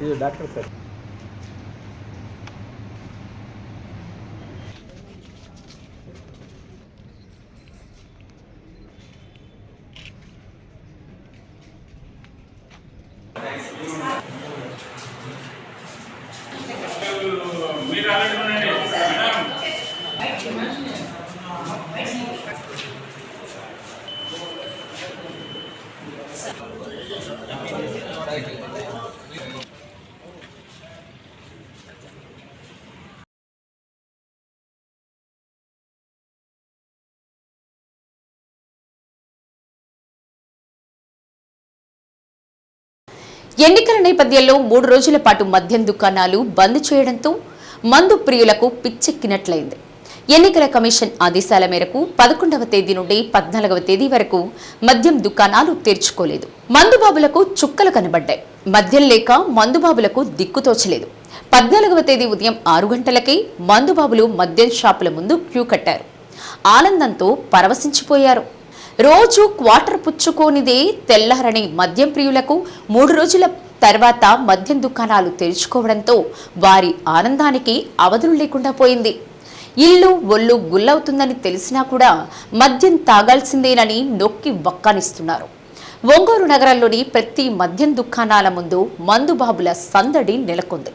ఇది డాక్టర్ సార్. ఎన్నికల నేపథ్యంలో 3 రోజుల పాటు మద్యం దుకాణాలు బంద్ చేయడంతో మందు ప్రియులకు పిచ్చెక్కినట్లయింది. ఎన్నికల కమిషన్ ఆదేశాల మేరకు 11వ తేదీ నుండి 14వ తేదీ వరకు మద్యం దుకాణాలు తెరుచుకోలేదు. మందుబాబులకు చుక్కలు కనబడ్డాయి. మద్యం లేక మందుబాబులకు దిక్కుతోచలేదు. 14వ తేదీ ఉదయం 6 గంటలకే మందుబాబులు మద్యం షాపుల ముందు క్యూ కట్టారు. ఆనందంతో పరవశించిపోయారు. రోజు క్వార్టర్ పుచ్చుకోనిదే తెల్లారని మద్యం ప్రియులకు 3 రోజుల తర్వాత మద్యం దుకాణాలు తెరుచుకోవడంతో వారి ఆనందానికి అవధులు లేకుండా పోయింది. ఇల్లు ఒళ్ళు గుల్లవుతుందని తెలిసినా కూడా మద్యం తాగాల్సిందేనని నొక్కి వక్కానిస్తున్నారు. ఒంగోలు నగరంలోని ప్రతి మద్యం దుకాణాల ముందు మందుబాబుల సందడి నెలకొంది.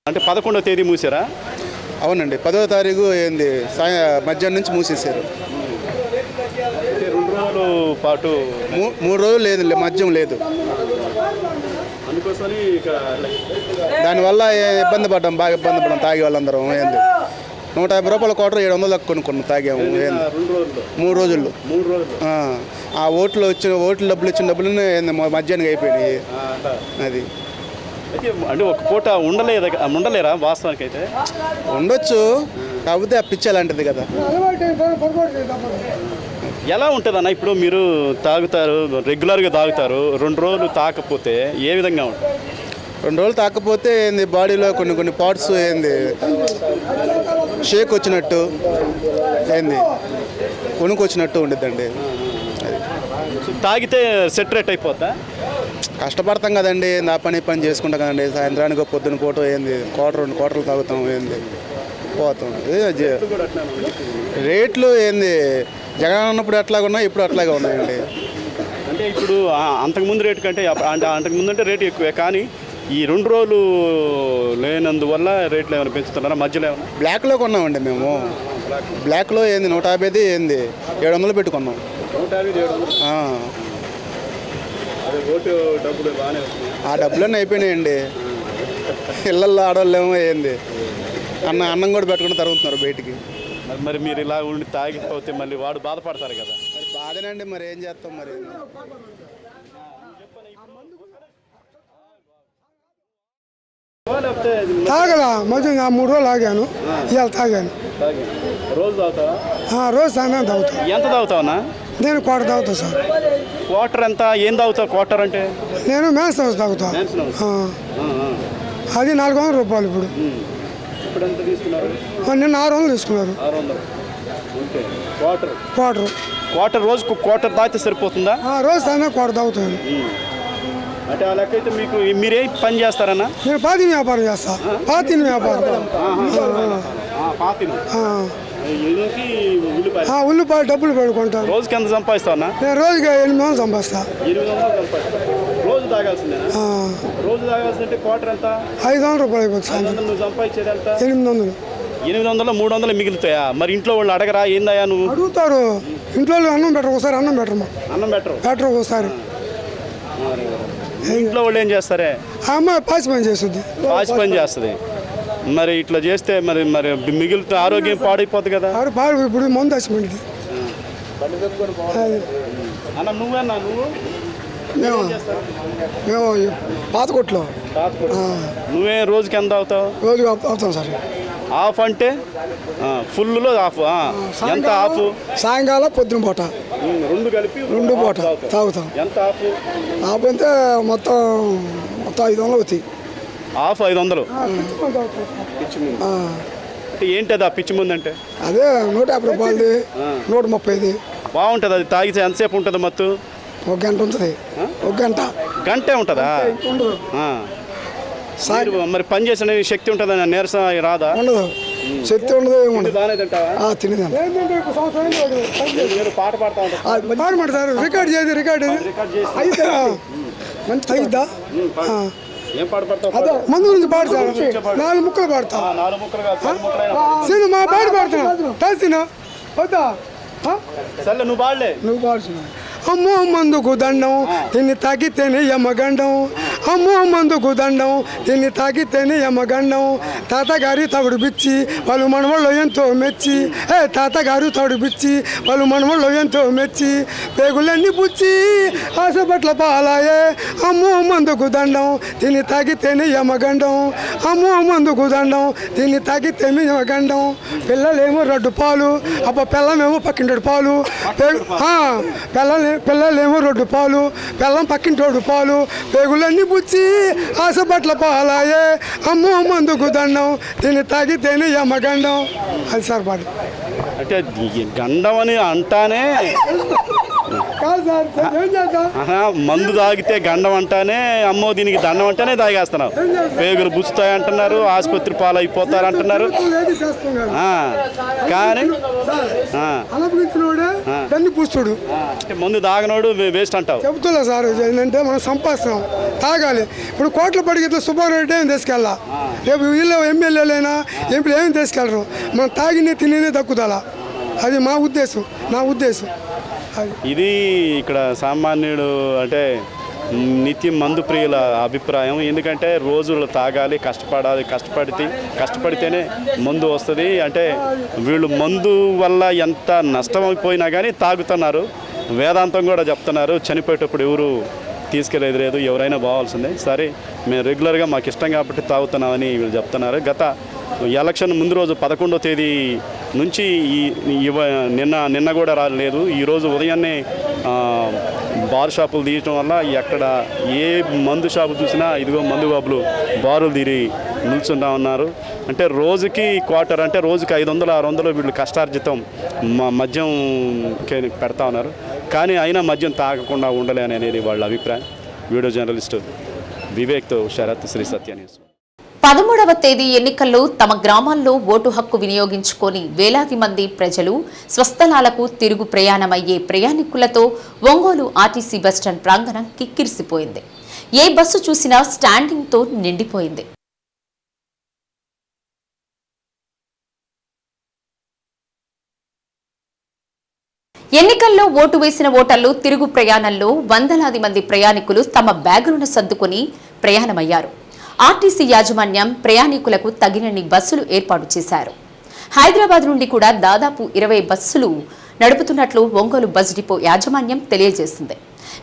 అంటే 11వ తేదీ మూసారా? అవునండి, 10వ తారీఖు ఏంది మధ్యాహ్నం నుంచి మూసేశారు. 2 రోజుల పాటు 3 రోజులు లేదు, మద్యం లేదు. అందుకోసమని దానివల్ల ఇబ్బంది పడ్డాం, బాగా ఇబ్బంది పడ్డాం. తాగే వాళ్ళందరం ఏంది 150 రూపాయల క్వార్టర్ 700 దాకా కొనుక్కున్నాం, తాగాము. ఏంది 3 రోజుల్లో ఆ ఓట్లు డబ్బులు ఇచ్చిన డబ్బులు మధ్యాహ్నం అయిపోయినాయి. అది అంటే ఒక పూట ఉండలేరా? వాస్తవానికి అయితే ఉండొచ్చు, కాకపోతే ఆ పిచ్చి అలాంటిది కదా. ఎలా ఉంటుంది అన్న? ఇప్పుడు మీరు తాగుతారు, రెగ్యులర్గా తాగుతారు, 2 రోజులు తాకపోతే ఏ విధంగా ఉంటుంది? 2 రోజులు తాకపోతే ఏంది బాడీలో కొన్ని పార్ట్స్ ఏంది షేక్ వచ్చినట్టు, ఏంది కొనుక్కు వచ్చినట్టు ఉండిద్దండి. తాగితే సెట్ రేట్ అయిపోతా? కష్టపడతాం కదండి, నా పని చేసుకుంటాం కదండి. సాయంత్రానికి పొద్దున పూట ఏంది క్వార్టర్లు తాగుతాం, ఏంది పోతాం. రేట్లు ఏంది జగన్ ఉన్నప్పుడు ఎట్లాగా ఉన్నాయి, ఇప్పుడు అట్లాగే ఉన్నాయండి. అంటే ఇప్పుడు అంతకుముందు రేటు కంటే అంతకుముందు అంటే రేటు ఎక్కువే, కానీ ఈ 2 రోజులు లేనందువల్ల రేట్లు ఏమైనా పెంచుతున్నారా? మధ్యలో ఏమైనా బ్లాక్లో కొన్నామండి మేము. బ్లాక్లో ఏంది 150 ఏంది 700 పెట్టుకున్నాం. 150-700. ఓటు డబ్బులు బాగానే వస్తున్నాయి. ఆ డబ్బులన్నీ అయిపోయినాయండి. ఇళ్ళల్లో ఆడవాళ్ళేమో ఏంది అన్నం కూడా పెట్టుకుని తరుగుతున్నారు బయటికి. మరి మీరు ఇలా ఉండి తాగిపోతే మళ్ళీ వాడు బాధపడతారు కదా. బాధనండి, మరి ఏం చేస్తాం. మరి తాగలా మధ్య 3 రోజులు ఆగాను, ఇవాళ తాగాను. రోజు తాగుతావా? రోజు సాయంత్రం తాగుతా. ఎంత తాగుతావన్నా? నేను క్వార్టర్ తాగుతా సార్. క్వార్టర్ ఎంత? ఏం తాగుతావు క్వార్టర్ అంటే? నేను మ్యాన్స్ హౌస్ తాగుతా. అది 400 రూపాయలు. ఇప్పుడు ఎంత తీసుకున్నారు? నిన్న 600 తీసుకున్నారు. 600. క్వార్టర్ రోజుకు క్వార్టర్ తాగితే సరిపోతుందా? రోజు సాయంత్రం క్వార్టర్ తాగుతాను. అంటే ఆ లెక్క అయితే మీకు మీరే పని చేస్తారన్నా? నేను పాతిని వ్యాపారం చేస్తా. పాతిని వ్యాపారం. పాతిని ఉల్లిపాయలు డబ్బులు పెట్టుకుంటాను. రోజుకి ఎంత సంపాదిస్తావన్నా? నేను రోజుకి 800 సంపాదిస్తా. 800 సంపాదిస్తా. రోజు తాగాల్సిందేనా? రోజు తాగాల్సిందంటే క్వార్టర్ ఎంత? 500 రూపాయలు అయిపోతుంది. నువ్వు సంపాదించేది ఎంత? 800. 800 300 మిగులుతాయా? మరి ఇంట్లో వాళ్ళు అడగరా ఏందయ్యా నువ్వు? అడుగుతారు. ఇంట్లో అన్నం పెట్టరు, ఒకసారి అన్నం పెట్టరు. అన్నం పెట్టరు ఒకసారి. ఇంట్లో వాళ్ళు ఏం చేస్తారే? ఆ అమ్మాయి పాచి పని చేస్తుంది. పాచి పని చేస్తుంది. మరి ఇట్లా చేస్తే మరి మరి మిగిలితే ఆరోగ్యం పాడైపోతుంది కదా. ఇప్పుడు మందు వచ్చింది. అన్న నువ్వేనా? నువ్వు మేము పాతకొట్లో. నువ్వే రోజుకి ఎంత అవుతావు? రోజు అవుతాం సార్. ఆఫ్ అంటే ఫుల్లో ఆఫ్ ఎంత? ఆఫ్ సాయంకాలం పొద్దున పూట రెండు కలిపి 2 పూట తాగుతాం. ఎంత ఆఫ్? ఆఫ్ అంటే మొత్తం 500 అవుతాయి. ఆఫ్ 500. అంటే ఏంటి అది ఆ పిచ్చి ముందు అంటే? అదే 150 రూపాయలది, 130ది. బాగుంటుంది అది తాగితే. ఎంతసేపు ఉంటుంది మత్తు? 1 గంట ఉంటుంది. 1 గంట. గంటే ఉంటుందా? మరి పని చేసిన శక్తి ఉంటుందా? నీరసం రాదా? ఉండదు. శక్తి ఉండదు, ఏముండదు. బాగానే తింటావా? తినేదాన్ని. పాట పాడుతూ ఉంటారు. పాడతారు. రికార్డ్ చేసి మంచి అయిద్దా? ఏం పాట పాడతావు? మందు గురించి పాడతాను. 4 ముక్కలు పాడతా. 4 ముక్కలు కాదు. సినిమా పాట పాడుతున్నా. కలిసినా వద్దా? సర్లే నువ్వు పాడలే. నువ్వు పాడుతున్నా. అమ్మో మందుకు దండం, దీన్ని తాగితేనే యమగండం. అమ్మో మందుకు దండం, దీన్ని తాగితేనే యమగండం. తాతగారి తవుడు బిచ్చి వాళ్ళు మనవళ్ళు ఎంతో మెచ్చి. తాతగారు తవుడు బిచ్చి వాళ్ళు మనవళ్ళు ఎంతో మెచ్చి. పేగులన్నీ పుచ్చి ఆశపట్ల పాలాయే. అమ్మో మందుకు దండం, దీన్ని తాగితేనే యమగండం. అమ్మో మందుకు దండం, దీన్ని తాగితేనే యమగండం. పిల్లలేమో రొడ్డు పాలు, పిల్లమేమో పక్కింటి పాలు. పిల్లలేమో 2 పాలు, పిల్లం పక్కింటోడు పాలు. పేగులన్నీ పుచ్చి ఆశపట్ల పాలాయే. అమ్మో మందుకు దండం, దీన్ని తాగితేనే యమగండం. అది సార్ పాడు. అంటే గండం అని అంటానే మందు తాగితే గండం అంటానే, అమ్మో దీనికి దండం అంటేనే తాగేస్తున్నావు. పేగులు బుచ్చుతాయి అంటున్నారు, ఆసుపత్రి పాలు అయిపోతారు అంటున్నారు. కానీ మందు తాగనోడు వేస్ట్ అంటావు. చెబుతున్నా సార్. ఏంటంటే మనం సంపాదిస్తున్నాం, తాగాలి. ఇప్పుడు కోట్ల పడికి ఇట్లా సుబ్బారెడ్డి ఏమి తీసుకెళ్ళా. రేపు వీళ్ళు ఎమ్మెల్యేలైనా ఎంపీలు ఏమి తీసుకెళ్ళరు. మనం తాగినే తినేదే దక్కుతాలా. అది మా ఉద్దేశం, నా ఉద్దేశం. ఇది ఇక్కడ సామాన్యుడు అంటే నిత్యం మందు ప్రియుల అభిప్రాయం. ఎందుకంటే రోజులు తాగాలి, కష్టపడాలి, కష్టపడితేనే మందు వస్తుంది. అంటే వీళ్ళు మందు వల్ల ఎంత నష్టమైపోయినా కానీ తాగుతున్నారు. వేదాంతం కూడా చెప్తున్నారు, చనిపోయేటప్పుడు ఎవరు తీసుకెళ్ళేది లేదు, ఎవరైనా బావాల్సిందే. సరే మేము రెగ్యులర్గా మాకు ఇష్టం కాబట్టి తాగుతున్నామని వీళ్ళు చెప్తున్నారు. గత ఎలక్షన్ ముందు రోజు 11వ తేదీ నుంచి నిన్న కూడా రాలేదు. ఈరోజు ఉదయాన్నే బార్ షాపులు తీయటం వల్ల ఎక్కడ ఏ మందు షాపు చూసినా ఇదిగో మందు బాబులు బారులు తీరి నిల్చుంటా ఉన్నారు. అంటే రోజుకి క్వార్టర్, అంటే రోజుకి 500-600 వీళ్ళు కష్టార్జితం మద్యం పెడతా ఉన్నారు. కానీ అయినా మద్యం తాగకుండా ఉండలేని అనేది వాళ్ళ అభిప్రాయం. Video journalist వివేక్తో Sarath, Shri Satya news. 13వ తేదీ ఎన్నికల్లో తమ గ్రామాల్లో ఓటు హక్కు వినియోగించుకొని వేలాది మంది ప్రజలు స్వస్థలాలకు తిరుగు ప్రయాణమయ్యే ప్రయాణికులతో ఒంగోలు ఆర్టీసీ బస్టాండ్ ప్రాంగణం కిక్కిరిసిపోయింది. ఏ బస్సు చూసినా స్టాండింగ్తో నిండిపోయింది. ఎన్నికల్లో ఓటు వేసిన ఓటర్లు తిరుగు ప్రయాణంలో వందలాది మంది ప్రయాణికులు తమ బ్యాగులను సర్దుకొని ప్రయాణమయ్యారు. ఆర్టీసీ యాజమాన్యం ప్రయాణికులకు తగినన్ని బస్సులు ఏర్పాటు చేశారు. హైదరాబాద్ నుండి కూడా దాదాపు 20 బస్సులు నడుపుతున్నట్లు ఒంగోలు బస్ డిపో యాజమాన్యం తెలియజేసింది.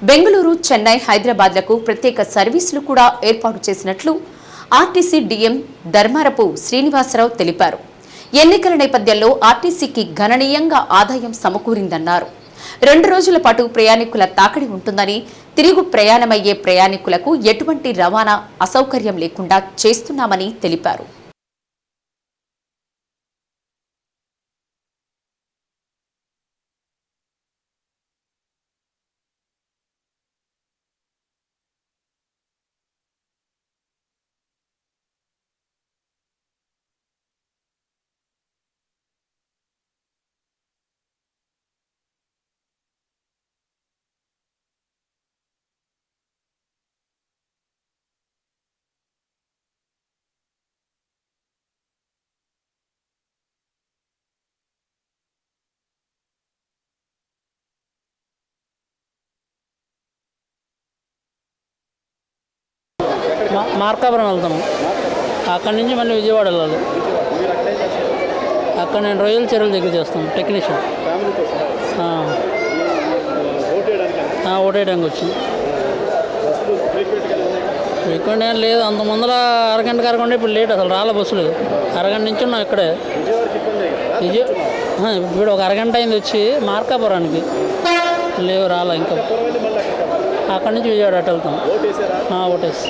బెంగళూరు, చెన్నై, హైదరాబాద్లకు ప్రత్యేక సర్వీసులు కూడా ఏర్పాటు చేసినట్లు ఆర్టీసీ డీఎం ధర్మారపు శ్రీనివాసరావు తెలిపారు. ఎన్నికల నేపథ్యంలో ఆర్టీసీకి గణనీయంగా ఆదాయం సమకూరిందన్నారు. 2 రోజుల పాటు ప్రయాణికుల తాకిడి ఉంటుందని, తిరుగు ప్రయాణమయ్యే ప్రయాణికులకు ఎటువంటి రవాణా అసౌకర్యం లేకుండా చేస్తున్నామని తెలిపారు. మార్కాపురం వెళ్తాము. అక్కడి నుంచి మళ్ళీ విజయవాడ వెళ్ళాలి. అక్కడ నేను రొయ్యల చెరువుల దగ్గర చేస్తాను టెక్నీషియన్. ఓటేయడానికి వచ్చింది. ఫ్రీక్వెంట్ ఏం లేదు, అంత ముందర అరగంట ఇప్పుడు లేట్, అసలు రాలే బస్సులు. అరగంట నుంచి ఉన్నాం ఇక్కడే. ఇప్పుడు ఒక అరగంట అయింది వచ్చి మార్కాపురానికి, లేవు రాలా ఇంకా. అక్కడి నుంచి విజయవాడ అటు వెళ్తాం. ఓటేసి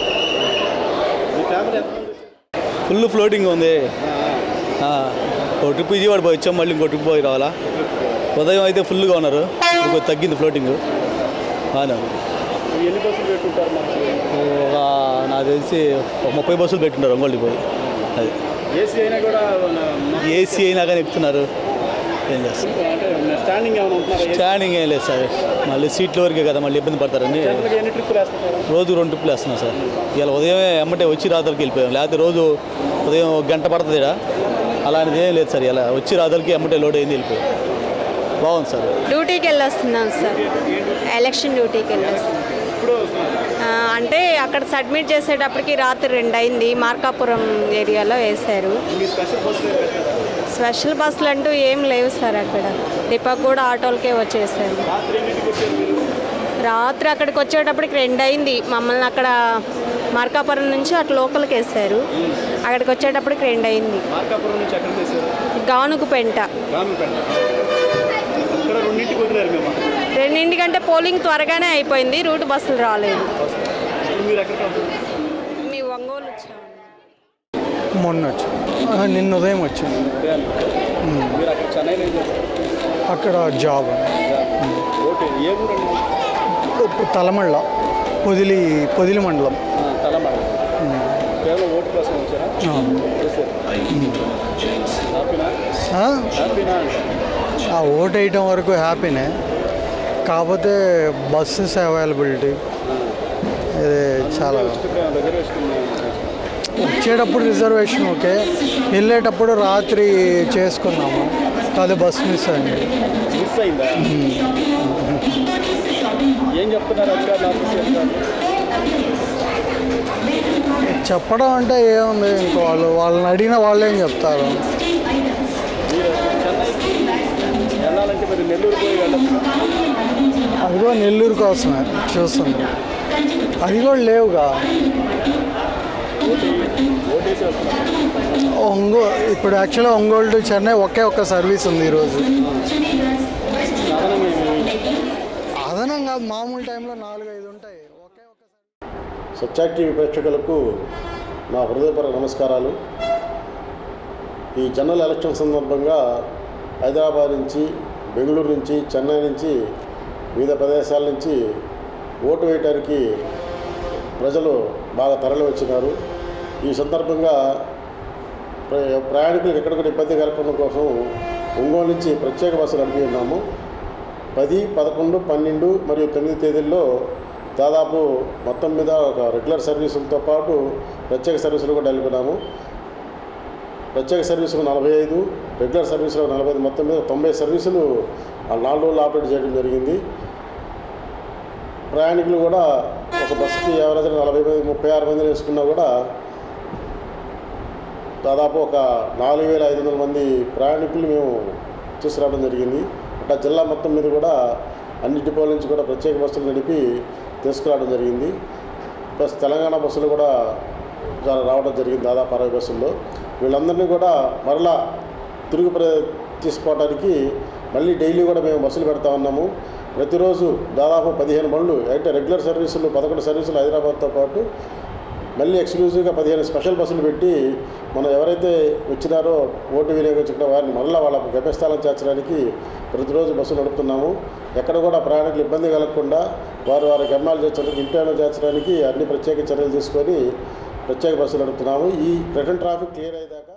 ఫుల్ ఫ్లోటింగ్ ఉంది. ఒక ట్రిప్ విజయవాడ పోయి వచ్చాం, మళ్ళీ ఇంకో ట్రిప్ పోయి రావాలా. ఉదయం అయితే ఫుల్గా ఉన్నారు, ఇంకో తగ్గింది ఫ్లోటింగ్. నాకు తెలిసి 30 బస్సులు పెట్టున్నారు ఒంగోలుకి పోయి. అది ఏసీ అయినా కానీ ఎక్కుతున్నారు. ఏం చేస్తారు, స్టాండింగ్ ఏం లేదు సార్. మళ్ళీ సీట్ల వరకే కదా, మళ్ళీ ఇబ్బంది పడతారని రోజు 2 ట్రిప్పులు వేస్తున్నాం సార్. ఇలా ఉదయమే ఎమ్మటే వచ్చి రాత్రికి వెళ్ళిపోయాం, లేకపోతే రోజు ఉదయం 1 గంట పడుతుంది. అలాంటిది ఏం లేదు సార్. ఇలా వచ్చి రాత్రికి ఎమ్మటే లోడ్ అయింది వెళ్ళిపోయాం. బాగుంది సార్. డ్యూటీకి వెళ్ళొస్తున్నాం సార్, ఎలక్షన్ డ్యూటీకి వెళ్ళొస్తున్నాం. అంటే అక్కడ సబ్మిట్ చేసేటప్పటికి రాత్రి 2 అయింది. మార్కాపురం ఏరియాలో వేశారు. స్పెషల్ బస్సులు అంటూ ఏం లేవు సార్. అక్కడ డిపోకి కూడా ఆటోలకే వచ్చేసారు. రాత్రి అక్కడికి వచ్చేటప్పటికి 2 అయింది. మమ్మల్ని అక్కడ మార్కాపురం నుంచి అటు లోకల్కి వేశారు. అక్కడికి వచ్చేటప్పటికి 2 అయింది. గానుగుపెంట 2 కంటే పోలింగ్ త్వరగానే అయిపోయింది, రూట్ బస్సులు రాలేదు. మీ ఒంగోలు వచ్చాము. మొన్న వచ్చి నిన్న ఉదయం వచ్చింది. అక్కడ జాబ్ తలమళ్ళ పొదిలి మండలం. ఓటు వేయటం వరకు హ్యాపీనే, కాకపోతే బస్సెస్ అవైలబిలిటీ ఇది చాలా. వచ్చేటప్పుడు రిజర్వేషన్ ఓకే, వెళ్ళేటప్పుడు రాత్రి చేసుకున్నాము, అది బస్ మిస్ అయింది. చెప్పడం అంటే ఏముంది, ఇంకో వాళ్ళని అడిగినా వాళ్ళు ఏం చెప్తారు. అదిగో నెల్లూరు కోసమే చూస్తుంది, అది కూడా లేవుగా. ఇప్పుడు యాక్చువల్గా ఒంగోలు టు చెన్నై ఒకే ఒక్క సర్వీస్ ఉంది ఈరోజు. అదనంగా మామూలు టైంలో 4-5 ఉంటాయి. ఒకే ఒక్క సత్యాక్ టీవీ ప్రేక్షకులకు నా హృదయపూర్వక నమస్కారాలు. ఈ జనరల్ ఎలక్షన్ సందర్భంగా హైదరాబాద్ నుంచి, బెంగళూరు నుంచి, చెన్నై నుంచి, వివిధ ప్రదేశాల నుంచి ఓటు వేయడానికి ప్రజలు బాగా తరలి వచ్చినారు. ఈ సందర్భంగా ప్రయాణికులకు ఎక్కడ కూడా ఇబ్బంది కలగడం కోసం ఒంగోలు నుంచి ప్రత్యేక బస్సులు నడిపి ఉన్నాము. 10, 11, 12 మరియు 9 తేదీల్లో దాదాపు మొత్తం మీద ఒక రెగ్యులర్ సర్వీసులతో పాటు ప్రత్యేక సర్వీసులు కూడా నడుపుకున్నాము. ప్రత్యేక సర్వీసులు 45, రెగ్యులర్ సర్వీసులు 45, మొత్తం మీద 90 సర్వీసులు 4 రోజులు ఆపరేట్ చేయడం జరిగింది. ప్రయాణికులు కూడా ఒక బస్సుకి యావరేజ్ 36 మంది వేసుకున్నా కూడా దాదాపు ఒక 4500 మంది ప్రయాణికులు మేము తీసుకురావడం జరిగింది. అట్లా జిల్లా మొత్తం మీద కూడా అన్ని డిపోల నుంచి కూడా ప్రత్యేక బస్సులు నడిపి తీసుకురావడం జరిగింది. ప్లస్ తెలంగాణ బస్సులు కూడా రావడం జరిగింది, దాదాపు 60 బస్సుల్లో. వీళ్ళందరినీ కూడా మరలా తిరుగు తీసుకోవడానికి మళ్ళీ డైలీ కూడా మేము బస్సులు పెడతా ఉన్నాము. ప్రతిరోజు దాదాపు 15 బండ్లు, అయితే రెగ్యులర్ సర్వీసులు 11 సర్వీసులు హైదరాబాద్తో పాటు మళ్ళీ ఎక్స్క్లూజివ్గా 15 స్పెషల్ బస్సులు పెట్టి మనం ఎవరైతే వచ్చినారో ఓటు వినియోగించుకున్న వారిని మళ్ళీ వాళ్ళ గమ్యస్థానం చేర్చడానికి ప్రతిరోజు బస్సులు నడుపుతున్నాము. ఎక్కడ కూడా ప్రయాణికులు ఇబ్బంది కలగకుండా వారి గమ్యాలు చేర్చడానికి, ఇంటిలో చేర్చడానికి అన్ని ప్రత్యేక చర్యలు తీసుకొని ప్రత్యేక బస్సులు నడుపుతున్నాము. ఈ రిటర్న్ ట్రాఫిక్ క్లియర్ అయ్యేదాకా.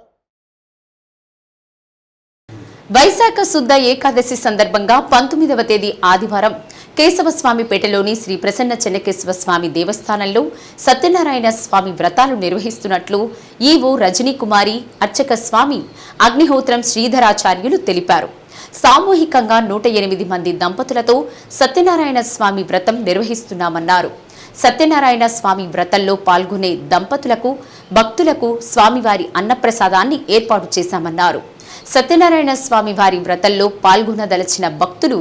వైశాఖ శుద్ధ ఏకాదశి సందర్భంగా 19వ తేదీ ఆదివారం కేశవస్వామిపేటలోని శ్రీ ప్రసన్న చెన్నకేశవ స్వామి దేవస్థానంలో సత్యనారాయణ స్వామి వ్రతాలు నిర్వహిస్తున్నట్లు ఈవో రజనీకుమారి, అర్చక స్వామి అగ్నిహోత్రం శ్రీధరాచార్యులు తెలిపారు. సామూహికంగా 108 మంది దంపతులతో సత్యనారాయణ స్వామి వ్రతం నిర్వహిస్తున్నామన్నారు. సత్యనారాయణ స్వామి వ్రతంలో పాల్గొనే దంపతులకు భక్తులకు స్వామివారి అన్నప్రసాదాన్ని ఏర్పాటు చేశామన్నారు. సత్యనారాయణ స్వామి వారి వ్రతంలో పాల్గొనదలచిన భక్తులు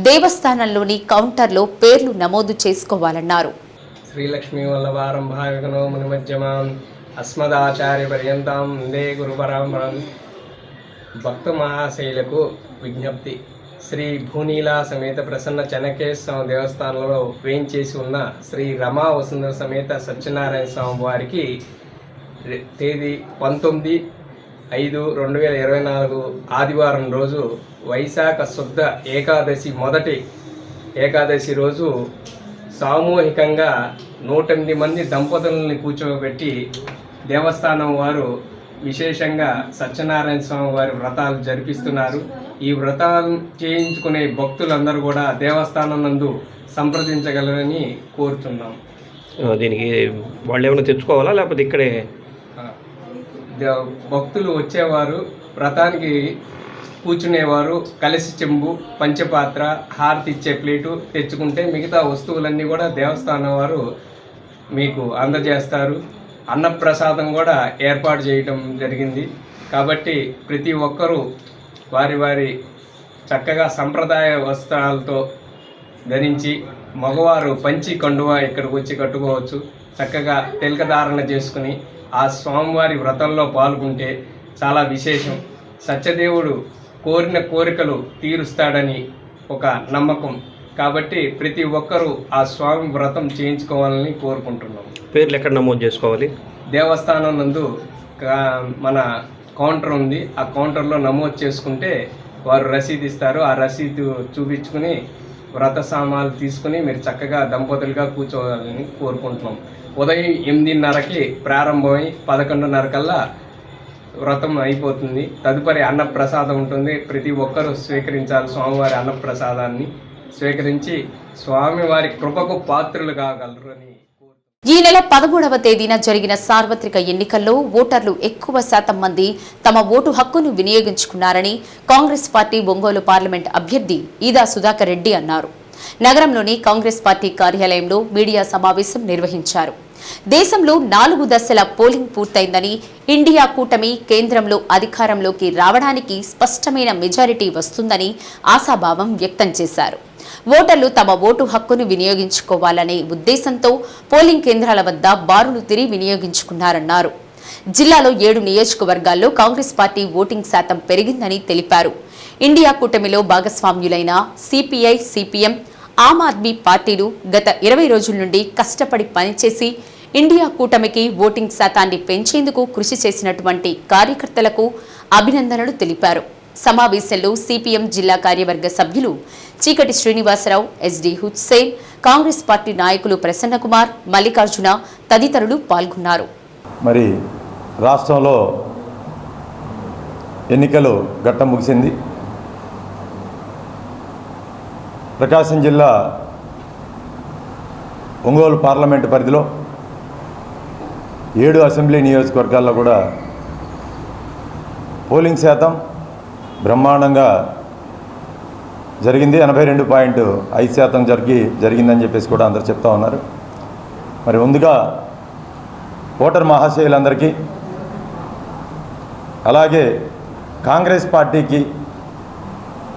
దేవస్థానంలోని కౌంటర్లో పేర్లు నమోదు చేసుకోవాలన్నారు. శ్రీలక్ష్మీ వల్లభారంభావికనో మునిమధ్యమాం అస్మదాచార్య పర్యంతం వందే గురు పరంపరం. భక్త మహాశైలకు విజ్ఞప్తి. శ్రీ భూనీలా సమేత ప్రసన్న చెన్నకేశ్వర దేవస్థానంలో వేయించేసి ఉన్న శ్రీ రమా వసుంధర సమేత సత్యనారాయణ స్వామి వారికి తేదీ 19/5/2024 ఆదివారం రోజు వైశాఖ శుద్ధ ఏకాదశి మొదటి ఏకాదశి రోజు సామూహికంగా 108 మంది దంపతులని కూర్చోబెట్టి దేవస్థానం వారు విశేషంగా సత్యనారాయణ స్వామి వారి వ్రతాలు జరిపిస్తున్నారు. ఈ వ్రతాలు చేయించుకునే భక్తులందరూ కూడా దేవస్థానం నందు సంప్రదించగలరని కోరుతున్నాం. దీనికి వాళ్ళు ఏమైనా తెచ్చుకోవాలా లేకపోతే ఇక్కడే భక్తులు వచ్చేవారు వ్రతానికి కూర్చునేవారు కలసి చెంబు పంచపాత్ర హారతి ఇచ్చే ప్లేటు తెచ్చుకుంటే మిగతా వస్తువులన్నీ కూడా దేవస్థానం వారు మీకు అందజేస్తారు. అన్నప్రసాదం కూడా ఏర్పాటు చేయడం జరిగింది. కాబట్టి ప్రతి ఒక్కరూ వారి వారి చక్కగా సంప్రదాయ వస్త్రాలతో ధరించి మగవారు పంచి కండువా ఇక్కడికి వచ్చి కట్టుకోవచ్చు. చక్కగా తిలకధారణ చేసుకుని ఆ స్వామివారి వ్రతంలో పాల్గొంటే చాలా విశేషం. సత్యదేవుడు కోరిన కోరికలు తీరుస్తాడని ఒక నమ్మకం. కాబట్టి ప్రతి ఒక్కరూ ఆ స్వామి వ్రతం చేయించుకోవాలని కోరుకుంటున్నాం. పేర్లు ఎక్కడ నమోదు చేసుకోవాలి? దేవస్థానం నందు మన కౌంటర్ ఉంది. ఆ కౌంటర్లో నమోదు చేసుకుంటే వారు రసీదు ఇస్తారు. ఆ రసీదు చూపించుకుని వ్రత సామాన్లు తీసుకుని మీరు చక్కగా దంపతులుగా కూర్చోవాలని కోరుకుంటున్నాం. ఉదయం 8:30కి ప్రారంభమై 11:30 కల్లా వ్రతం అయిపోతుంది. తదుపరి అన్నప్రసాదం ఉంటుంది. ప్రతి ఒక్కరూ స్వీకరించాలి. స్వామివారి అన్నప్రసాదాన్ని స్వీకరించి స్వామివారి కృపకు పాత్రులు కాగలరు అని. ఈ నెల 13వ తేదీన జరిగిన సార్వత్రిక ఎన్నికల్లో ఓటర్లు ఎక్కువ శాతం మంది తమ ఓటు హక్కును వినియోగించుకున్నారని కాంగ్రెస్ పార్టీ ఒంగోలు పార్లమెంట్ అభ్యర్థి ఈదా సుధాకర్ రెడ్డి అన్నారు. నగరంలోని కాంగ్రెస్ పార్టీ కార్యాలయంలో మీడియా సమావేశం నిర్వహించారు. దేశంలో 4 దశల పోలింగ్ పూర్తయిందని, ఇండియా కూటమి కేంద్రంలో అధికారంలోకి రావడానికి స్పష్టమైన మెజారిటీ వస్తుందని ఆశాభావం వ్యక్తం చేశారు. ఓటర్లు తమ ఓటు హక్కును వినియోగించుకోవాలనే ఉద్దేశంతో పోలింగ్ కేంద్రాల వద్ద బారులు తిరిగి వినియోగించుకున్నారన్నారు. జిల్లాలో 7 నియోజకవర్గాల్లో కాంగ్రెస్ పార్టీ ఓటింగ్ శాతం పెరిగిందని తెలిపారు. ఇండియా కూటమిలో భాగస్వామ్యులైన సిపిఐ, సిపిఎం, ఆమ్ ఆద్మీ పార్టీలు గత 20 రోజుల నుండి కష్టపడి పనిచేసి ఇండియా కూటమికి ఓటింగ్ శాతాన్ని పెంచేందుకు కృషి చేసినటువంటి కార్యకర్తలకు అభినందనలు తెలిపారు. సమావేశంలో సిపిఎం జిల్లా కార్యవర్గ సభ్యులు చీకటి శ్రీనివాసరావు, ఎస్డి హుస్సేన్, కాంగ్రెస్ పార్టీ నాయకులు ప్రసన్నకుమార్, మల్లికార్జున తదితరులు పాల్గొన్నారు. మరి రాష్ట్రంలో ఎన్నికలు ఘట్టం ముగిసింది. ప్రకాశం జిల్లా ఒంగోలు పార్లమెంటు పరిధిలో 7 అసెంబ్లీ నియోజకవర్గాల్లో కూడా పోలింగ్ శాతం బ్రహ్మాండంగా జరిగింది. 82.5% జరిగిందని చెప్పేసి కూడా అందరూ చెప్తా ఉన్నారు. మరి ముందుగా ఓటర్ మహాశయులందరికీ, అలాగే కాంగ్రెస్ పార్టీకి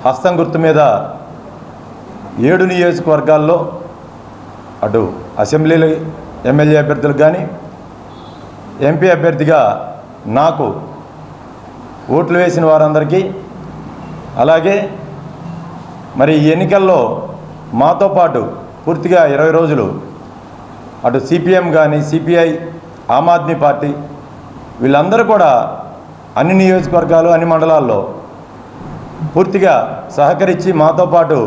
హస్తం గుర్తు మీద 7 నియోజకవర్గాల్లో అటు అసెంబ్లీలు ఎమ్మెల్యే అభ్యర్థులకు కానీ ఎంపీ అభ్యర్థిగా నాకు ఓట్లు వేసిన వారందరికీ, అలాగే మరి ఈ ఎన్నికల్లో మాతో పాటు పూర్తిగా 20 రోజులు అటు సిపిఎం కానీ సిపిఐ, ఆమ్ ఆద్మీ పార్టీ వీళ్ళందరూ కూడా అన్ని నియోజకవర్గాలు అన్ని మండలాల్లో పూర్తిగా సహకరించి మాతో పాటు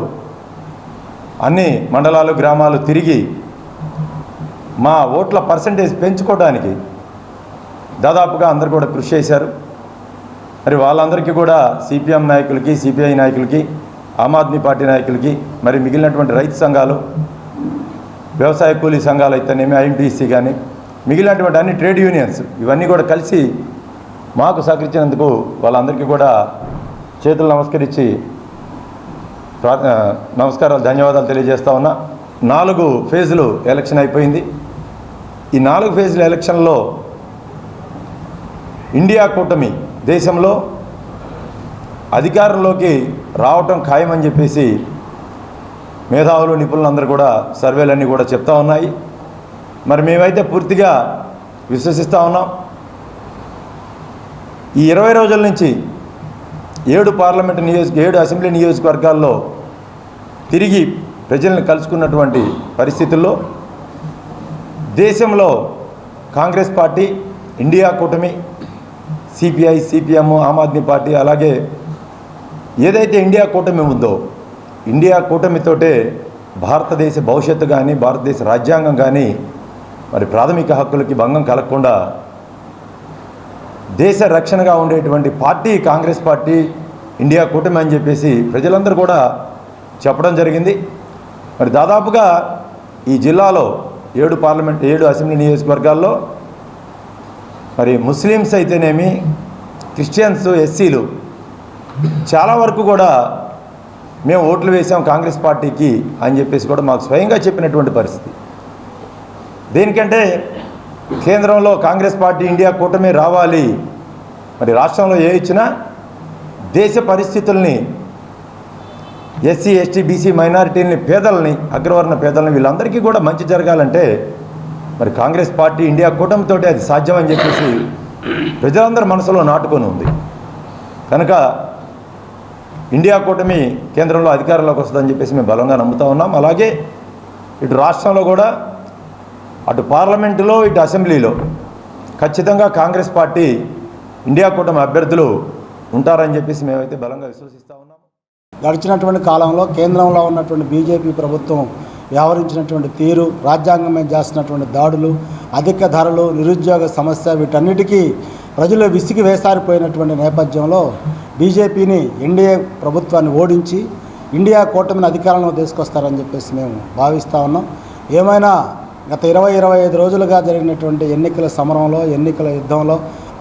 అన్ని మండలాలు గ్రామాలు తిరిగి మా ఓట్ల పర్సంటేజ్ పెంచుకోవడానికి దాదాపుగా అందరూ కూడా కృషి చేశారు. మరి వాళ్ళందరికీ కూడా సిపిఎం నాయకులకి, సిపిఐ నాయకులకి, ఆమ్ ఆద్మీ పార్టీ నాయకులకి, మరి మిగిలినటువంటి రైతు సంఘాలు, వ్యవసాయ కూలీ సంఘాలు అయితేనేమి, ఐఎంటీసీ కానీ మిగిలినటువంటి అన్ని ట్రేడ్ యూనియన్స్ ఇవన్నీ కూడా కలిసి మాకు సహకరించినందుకు వాళ్ళందరికీ కూడా చేతులు నమస్కరించి నమస్కారాలు, ధన్యవాదాలు తెలియజేస్తా ఉన్నా. 4 ఫేజులు ఎలక్షన్ అయిపోయింది. ఈ 4 ఫేజుల ఎలక్షన్లో ఇండియా కూటమి దేశంలో అధికారంలోకి రావటం ఖాయమని చెప్పేసి మేధావులు నిపుణులందరూ కూడా సర్వేలన్నీ కూడా చెప్తా ఉన్నాయి. మరి మేమైతే పూర్తిగా విశ్వసిస్తూ ఉన్నాం. ఈ 20 రోజుల నుంచి 7 అసెంబ్లీ నియోజకవర్గాల్లో తిరిగి ప్రజలను కలుసుకున్నటువంటి పరిస్థితుల్లో దేశంలో కాంగ్రెస్ పార్టీ, ఇండియా కూటమి, CPI, CPM, Aam Aadmi party, అలాగే ఏదైతే ఇండియా కూటమి ఉందో ఇండియా కూటమితోటే భారతదేశ భవిష్యత్తు కానీ భారతదేశ రాజ్యాంగం కానీ మరి ప్రాథమిక హక్కులకి భంగం కలగకుండా దేశ రక్షణగా ఉండేటువంటి పార్టీ కాంగ్రెస్ పార్టీ, ఇండియా కూటమి అని చెప్పేసి ప్రజలందరూ కూడా చెప్పడం జరిగింది. మరి దాదాపుగా ఈ జిల్లాలో 7 అసెంబ్లీ నియోజకవర్గాల్లో మరి ముస్లిమ్స్ అయితేనేమి, క్రిస్టియన్స్, ఎస్సీలు చాలా వరకు కూడా మేము ఓట్లు వేసాం కాంగ్రెస్ పార్టీకి అని చెప్పేసి కూడా మాకు స్వయంగా చెప్పినటువంటి పరిస్థితి. దేనికంటే కేంద్రంలో కాంగ్రెస్ పార్టీ, ఇండియా కూటమి రావాలి, మరి రాష్ట్రంలో ఏ ఇచ్చినా దేశ పరిస్థితుల్ని, ఎస్సీ, ఎస్టీ, బీసీ మైనారిటీలని, పేదలని, అగ్రవర్ణ పేదలని వీళ్ళందరికీ కూడా మంచి జరగాలంటే మరి కాంగ్రెస్ పార్టీ, ఇండియా కూటమితోటి అది సాధ్యమని చెప్పేసి ప్రజలందరి మనసులో నాటుకొని ఉంది. కనుక ఇండియా కూటమి కేంద్రంలో అధికారంలోకి వస్తుందని చెప్పేసి మేము బలంగా నమ్ముతూ ఉన్నాం. అలాగే ఇటు రాష్ట్రంలో కూడా అటు పార్లమెంటులో ఇటు అసెంబ్లీలో ఖచ్చితంగా కాంగ్రెస్ పార్టీ, ఇండియా కూటమి అభ్యర్థులు ఉంటారని చెప్పేసి మేమైతే బలంగా విశ్వసిస్తూ ఉన్నాం. గడిచినటువంటి కాలంలో కేంద్రంలో ఉన్నటువంటి బీజేపీ ప్రభుత్వం వ్యవహరించినటువంటి తీరు, రాజ్యాంగం మీద చేస్తున్నటువంటి దాడులు, అధిక ధరలు, నిరుద్యోగ సమస్య, వీటన్నిటికీ ప్రజలు విసిగి వేసారిపోయినటువంటి నేపథ్యంలో బీజేపీని, ఎన్డీఏ ప్రభుత్వాన్ని ఓడించి ఇండియా కూటమిని అధికారంలో తీసుకొస్తారని చెప్పేసి మేము భావిస్తూ ఉన్నాం. ఏమైనా గత 20-25 రోజులుగా జరిగినటువంటి ఎన్నికల సమరంలో, ఎన్నికల యుద్ధంలో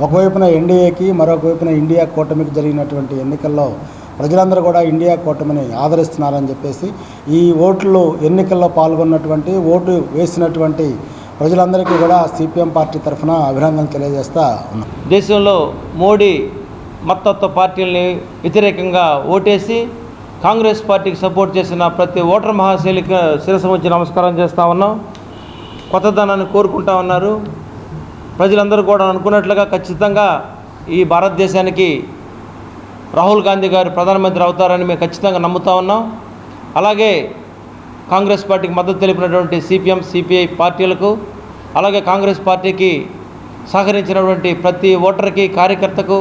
ఒకవైపున ఎన్డీఏకి, మరొక వైపున ఇండియా కూటమికి జరిగినటువంటి ఎన్నికల్లో ప్రజలందరూ కూడా ఇండియా కూటమిని ఆదరిస్తున్నారని చెప్పేసి ఈ ఓట్లు ఎన్నికల్లో పాల్గొన్నటువంటి, ఓటు వేసినటువంటి ప్రజలందరికీ కూడా సిపిఎం పార్టీ తరఫున అభినందనలు తెలియజేస్తా ఉన్నాం. దేశంలో మోడీ మత్తత్వ పార్టీలని వ్యతిరేకంగా ఓటేసి కాంగ్రెస్ పార్టీకి సపోర్ట్ చేసిన ప్రతి ఓటర్ మహాశైలికి శిరస్సు ఉంచి నమస్కారం చేస్తూ ఉన్నాం. కొత్తదనాన్ని కోరుకుంటా ఉన్నారు. ప్రజలందరూ కూడా అనుకున్నట్లుగా ఖచ్చితంగా ఈ భారతదేశానికి రాహుల్ గాంధీ గారు ప్రధానమంత్రి అవుతారని మేము ఖచ్చితంగా నమ్ముతా ఉన్నాం. అలాగే కాంగ్రెస్ పార్టీకి మద్దతు తెలిపినటువంటి సిపిఎం, సిపిఐ పార్టీలకు, అలాగే కాంగ్రెస్ పార్టీకి సహకరించినటువంటి ప్రతి ఓటర్కి, కార్యకర్తకు,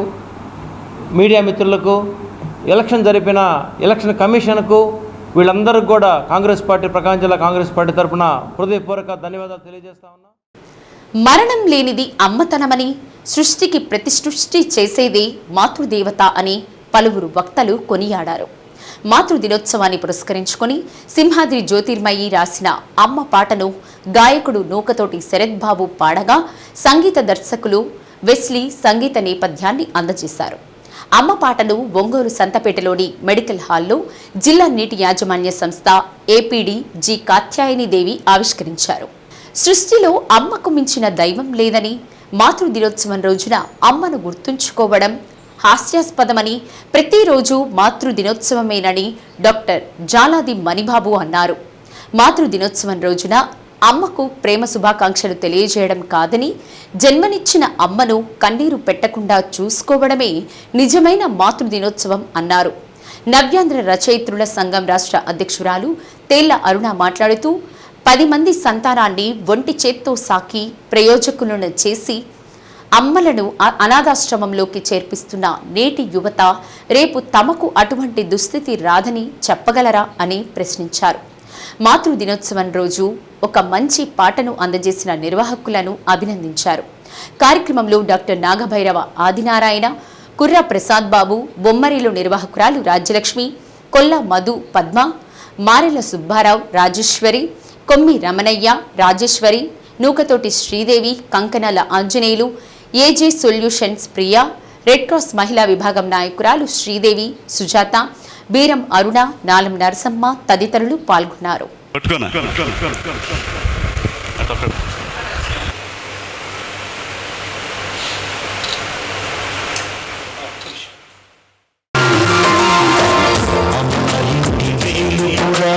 మీడియా మిత్రులకు, ఎలక్షన్ జరిపిన ఎలక్షన్ కమిషన్కు, వీళ్ళందరికీ కూడా కాంగ్రెస్ పార్టీ, ప్రకాశం జిల్లా కాంగ్రెస్ పార్టీ తరఫున హృదయపూర్వక ధన్యవాదాలు తెలియజేస్తా ఉన్నా. మరణం లేనిది అమ్మతనమని, సృష్టికి ప్రతిసృష్టి చేసేదే మాతృదేవత అని పలువురు వక్తలు కొనియాడారు. మాతృదినోత్సవాన్ని పురస్కరించుకొని సింహాద్రి జ్యోతిర్మయి రాసిన అమ్మ పాటను గాయకుడు నూకతోటి శరత్ బాబు పాడగా సంగీత దర్శకులు వెస్లీ సంగీత నేపథ్యాన్ని అందజేశారు. అమ్మ పాటను ఒంగోలు సంతపేటలోని మెడికల్ హాల్లో జిల్లా నీటి యాజమాన్య సంస్థ ఏపీడీ జి కాత్యాయనిదేవి ఆవిష్కరించారు. సృష్టిలో అమ్మకు మించిన దైవం లేదని, మాతృదినోత్సవం రోజున అమ్మను గుర్తుంచుకోవడం హాస్యాస్పదమని, ప్రతిరోజు మాతృదినోత్సవమేనని డాక్టర్ జాలాది మణిబాబు అన్నారు. మాతృదినోత్సవం రోజున అమ్మకు ప్రేమ శుభాకాంక్షలు తెలియజేయడం కాదని, జన్మనిచ్చిన అమ్మను కన్నీరు పెట్టకుండా చూసుకోవడమే నిజమైన మాతృదినోత్సవం అన్నారు. నవ్యాంధ్ర రచయిత్రుల సంఘం రాష్ట్ర అధ్యక్షురాలు తేళ్ల అరుణ మాట్లాడుతూ 10 మంది సంతానాన్ని ఒంటి చేత్తో సాకి ప్రయోజకులను చేసి అమ్మలను అనాథాశ్రమంలోకి చేర్పిస్తున్న నేటి యువత రేపు తమకు అటువంటి దుస్థితి రాదని చెప్పగలరా అని ప్రశ్నించారు. మాతృదినోత్సవం రోజు ఒక మంచి పాటను అందజేసిన నిర్వాహకులను అభినందించారు. కార్యక్రమంలో డాక్టర్ నాగభైరవ ఆదినారాయణ, కుర్ర ప్రసాద్ బాబు, బొమ్మరిలు నిర్వాహకురాలు రాజ్యలక్ష్మి, కొల్ల Madhu Padma, Marela Subbarao, Rajeshwari, Kommi Ramanaiah, Rajeshwari, Nukathoti Sridevi, Kankanala Anjaneyulu, AJ solutions Priya, red cross మహిళా విభాగం నాయకురాలు శ్రీదేవి, సుజాత, బీరం అరుణ, నాలం నరసమ్మ తదితరులు పాల్గొన్నారు. అమ్మ ఇంటి వేలుపురా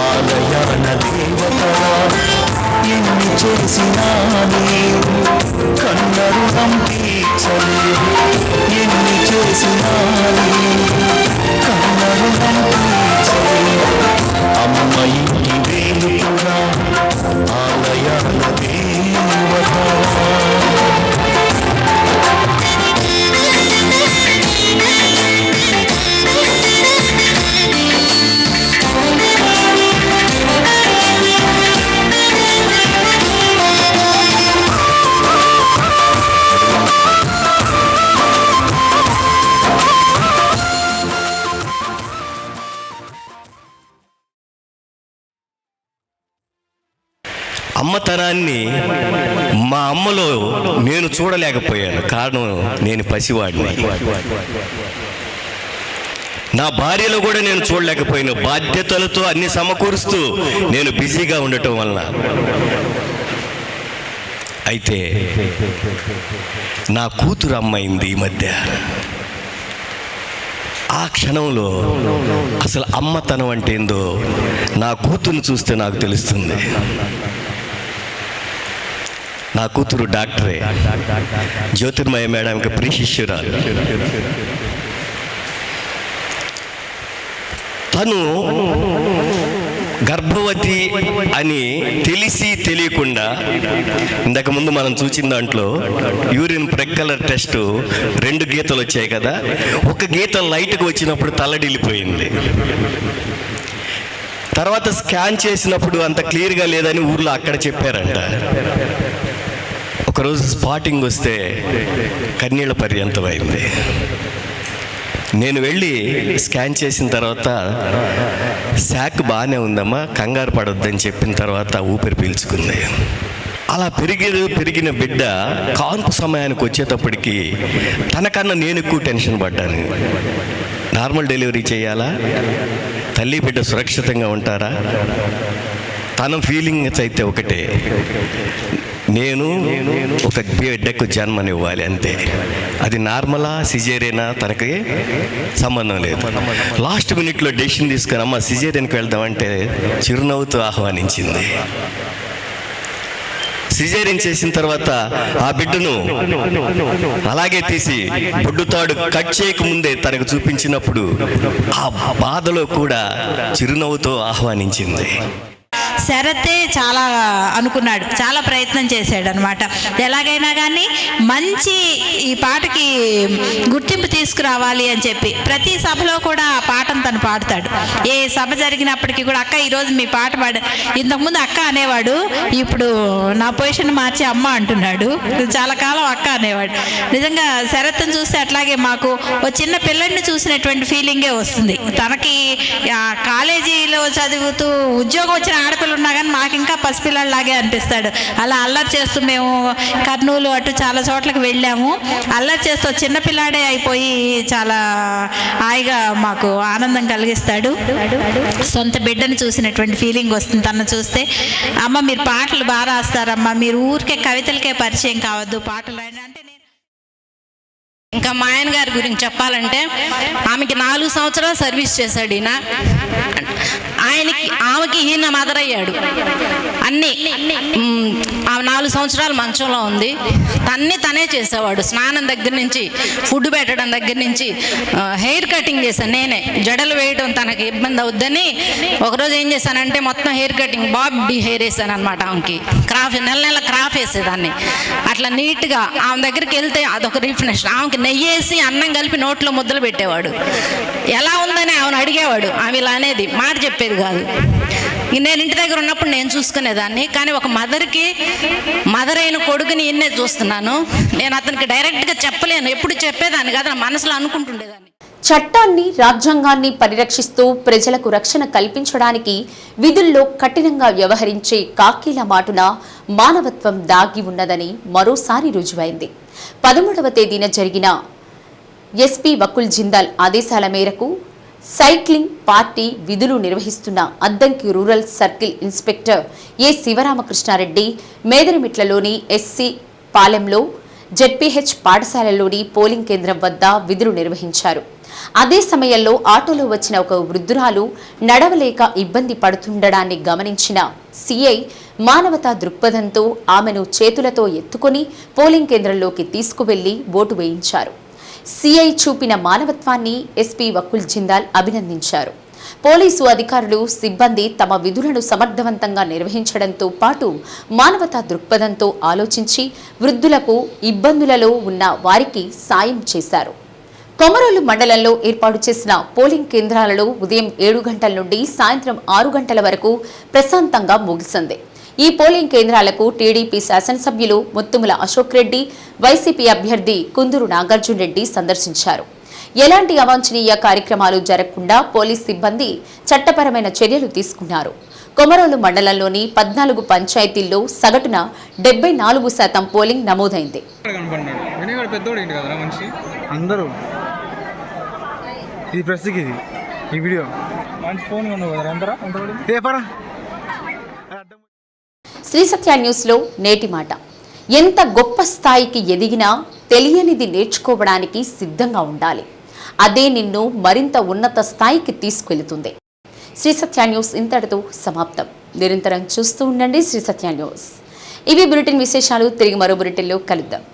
ఆలయాన దేవతరా ఎన్ని చేసినా కన్న రుణం తీర్చలేదు ఎన్ని చేసినా కన్న రుణం తీర్చలేదు అమ్మ ఇంటి వేలుపురా ఆలయాన దేవతరా అమ్మతనాన్ని మా అమ్మలో నేను చూడలేకపోయాను. కారణం నేను పసివాడిని. నా భార్యలో కూడా నేను చూడలేకపోయాను. బాధ్యతలతో అన్ని సమకూరుస్తూ నేను బిజీగా ఉండటం వలన. అయితే నా కూతురు అమ్మాయింది ఈ మధ్య. ఆ క్షణంలో అసలు అమ్మతనం అంటే ఏందో నా కూతురుని చూస్తే నాకు తెలుస్తుంది. నా కూతురు డాక్టరే, జ్యోతిర్మయ మేడంకి ప్రియ శిష్యురాలు. తను గర్భవతి అని తెలిసి తెలియకుండా, ఇంతకుముందు మనం చూసిన దాంట్లో యూరిన్ బ్లడ్ కలర్ టెస్ట్ 2 గీతలు వచ్చాయి కదా, ఒక గీత లైట్గా వచ్చినప్పుడు తల్లడిల్లిపోయింది. తర్వాత స్కాన్ చేసినప్పుడు అంత క్లియర్గా లేదని ఊర్లో అక్కడ చెప్పారంట. ఒకరోజు స్పాటింగ్ వస్తే కన్నీళ్ళ పర్యంతమైంది. నేను వెళ్ళి స్కాన్ చేసిన తర్వాత శాక్ బాగానే ఉందమ్మా, కంగారు పడొద్దని చెప్పిన తర్వాత ఊపిరి పీల్చుకుంది. అలా పెరిగిన బిడ్డ కాన్పు సమయానికి వచ్చేటప్పటికి తనకన్నా నేను ఎక్కువ టెన్షన్ పడ్డాను. నార్మల్ డెలివరీ చేయాలా, తల్లి బిడ్డ సురక్షితంగా ఉంటారా, తన ఫీలింగ్స్ అయితే ఒకటే, నేను ఒక బిడ్డకు జన్మనివ్వాలి అంతే. అది నార్మలా సిజేరియనా తనకి సంబంధం లేదు. లాస్ట్ మినిట్లో డెసిషన్ తీసుకొని అమ్మ సిజేరియన్కి వెళ్దామంటే చిరునవ్వుతో ఆహ్వానించింది. సిజేరియన్ చేసిన తర్వాత ఆ బిడ్డను అలాగే తీసి బొడ్డుతాడు కట్ చేయకముందే తనకు చూపించినప్పుడు ఆ బాధలో కూడా చిరునవ్వుతో ఆహ్వానించింది. శరతే చాలా అనుకున్నాడు, చాలా ప్రయత్నం చేశాడు అనమాట. ఎలాగైనా కానీ మంచి ఈ పాటకి గుర్తింపు తీసుకురావాలి అని చెప్పి ప్రతి సభలో కూడా ఆ పాటను తను పాడతాడు. ఏ సభ జరిగినప్పటికీ కూడా అక్క ఈరోజు మీ పాట ఇంతకుముందు అక్క అనేవాడు, ఇప్పుడు నా పొజిషన్ మార్చి అమ్మ అంటున్నాడు. చాలా కాలం అక్క అనేవాడు. నిజంగా శరత్ని చూస్తే అట్లాగే మాకు ఓ చిన్న పిల్లడిని చూసినటువంటి ఫీలింగే వస్తుంది. తనకి కాలేజీలో చదువుతూ ఉద్యోగం వచ్చిన ఆడపిల్ల ఉన్నా కానీ మాకు ఇంకా పసిపిల్లలాగే అనిపిస్తాడు. అలా అల్లరి చేస్తూ మేము కర్నూలు అటు చాలా చోట్లకి వెళ్ళాము. అల్లరి చేస్తూ చిన్నపిల్లాడే అయిపోయి చాలా హాయిగా మాకు ఆనందం కలిగిస్తాడు. సొంత బిడ్డను చూసినటువంటి ఫీలింగ్ వస్తుంది తను చూస్తే. అమ్మ మీరు పాటలు బాగా రాస్తారమ్మా, మీరు ఊరికే కవితలకే పరిచయం కావద్దు, పాటలు అంటే. ఇంకా మా ఆయన గారి గురించి చెప్పాలంటే ఆమెకి 4 సంవత్సరాలు సర్వీస్ చేశాడు ఈయన. ఆమెకి ఈయన మదర్ అయ్యాడు. అన్నీ ఆమె 4 సంవత్సరాలు మంచంలో ఉంది. తనే చేసేవాడు. స్నానం దగ్గర నుంచి, ఫుడ్ పెట్టడం దగ్గర నుంచి, హెయిర్ కటింగ్ చేశాను నేనే. జడలు వేయడం తనకి ఇబ్బంది అవుద్దని ఒకరోజు ఏం చేశానంటే మొత్తం హెయిర్ కటింగ్ బాబీ హెయిర్ వేసాను అనమాట. ఆమెకి నెల క్రాఫ్ వేసేదాన్ని. అట్లా నీట్గా ఆమె దగ్గరికి వెళ్తే అదొక రిఫ్రెష్. ఆమెకి నెయ్యి వేసి అన్నం కలిపి నోట్లో ముద్దలు పెట్టేవాడు. ఎలా ఉందని ఆమెను అడిగేవాడు. ఆమె ఇలా అనేది, మాట చెప్పేది కాదు. నేను ఇంటి దగ్గర ఉన్నప్పుడు నేను చూసుకునేదాన్ని. కానీ ఒక మదర్ అయిన కొడుకుని ఇన్నే చూస్తున్నాను. నేను అతనికి డైరెక్ట్గా చెప్పలేను, ఎప్పుడు చెప్పేదాన్ని కాదు, నా మనసులో అనుకుంటుండేదాన్ని. చట్టాన్ని, రాజ్యాంగాన్ని పరిరక్షిస్తూ ప్రజలకు రక్షణ కల్పించడానికి విధుల్లో కఠినంగా వ్యవహరించే కాకీల మాటున మానవత్వం దాగి ఉన్నదని మరోసారి రుజువైంది. 13వ తేదీన జరిగిన ఎస్పీ వకుల్ జిందాల్ ఆదేశాల మేరకు సైక్లింగ్ పార్టీ విధులు నిర్వహిస్తున్న అద్దంకి రూరల్ సర్కిల్ ఇన్స్పెక్టర్ ఏ శివరామకృష్ణారెడ్డి మేదరమిట్లలోని ఎస్సీ పాలెంలో జెడ్పీహెచ్ పాఠశాలలోని పోలింగ్ కేంద్రం వద్ద విధులు నిర్వహించారు. అదే సమయంలో ఆటోలో వచ్చిన ఒక వృద్ధురాలు నడవలేక ఇబ్బంది పడుతుండడాన్ని గమనించిన సీఐ మానవతా దృక్పథంతో ఆమెను చేతులతో ఎత్తుకొని పోలింగ్ కేంద్రంలోకి తీసుకువెళ్లి ఓటు వేయించారు. సీఐ చూపిన మానవత్వాన్ని ఎస్పీ వకుల్ జిందాల్ అభినందించారు. పోలీసు అధికారులు సిబ్బంది తమ విధులను సమర్థవంతంగా నిర్వహించడంతో పాటు మానవతా దృక్పథంతో ఆలోచించి వృద్ధులకు ఇబ్బందులలో ఉన్న వారికి సాయం చేశారు. కొమరోలు మండలంలో ఏర్పాటు చేసిన పోలింగ్ కేంద్రాలలో ఉదయం 7 గంటల నుండి సాయంత్రం 6 గంటల వరకు ప్రశాంతంగా ముగిసింది. ఈ పోలింగ్ కేంద్రాలకు టీడీపీ శాసనసభ్యులు ముత్తుముల అశోక్ రెడ్డి, వైసీపీ అభ్యర్థి కుందూరు నాగార్జున రెడ్డి సందర్శించారు. ఎలాంటి అవాంఛనీయ కార్యక్రమాలు జరగకుండా పోలీస్ సిబ్బంది చట్టపరమైన చర్యలు తీసుకున్నారు. కొమరోలు మండలంలోని 14 పంచాయతీల్లో సగటున 74% పోలింగ్ నమోదైంది. అందరూ ఇది ప్రస్తుతం ఇది ఈ వీడియో మంచి ఫోన్ శ్రీ సత్య న్యూస్లో నేటి మాట. ఎంత గొప్ప స్థాయికి ఎదిగినా తెలియనిది నేర్చుకోవడానికి సిద్ధంగా ఉండాలి. అదే నిన్ను మరింత ఉన్నత స్థాయికి తీసుకెళుతుంది. శ్రీ సత్య న్యూస్ ఇంతటితో సమాప్తం. నిరంతరం చూస్తూ ఉండండి శ్రీ సత్య న్యూస్. ఇవి బులెటిన్ విశేషాలు. తిరిగి మరో బులెటిన్లో కలుద్దాం.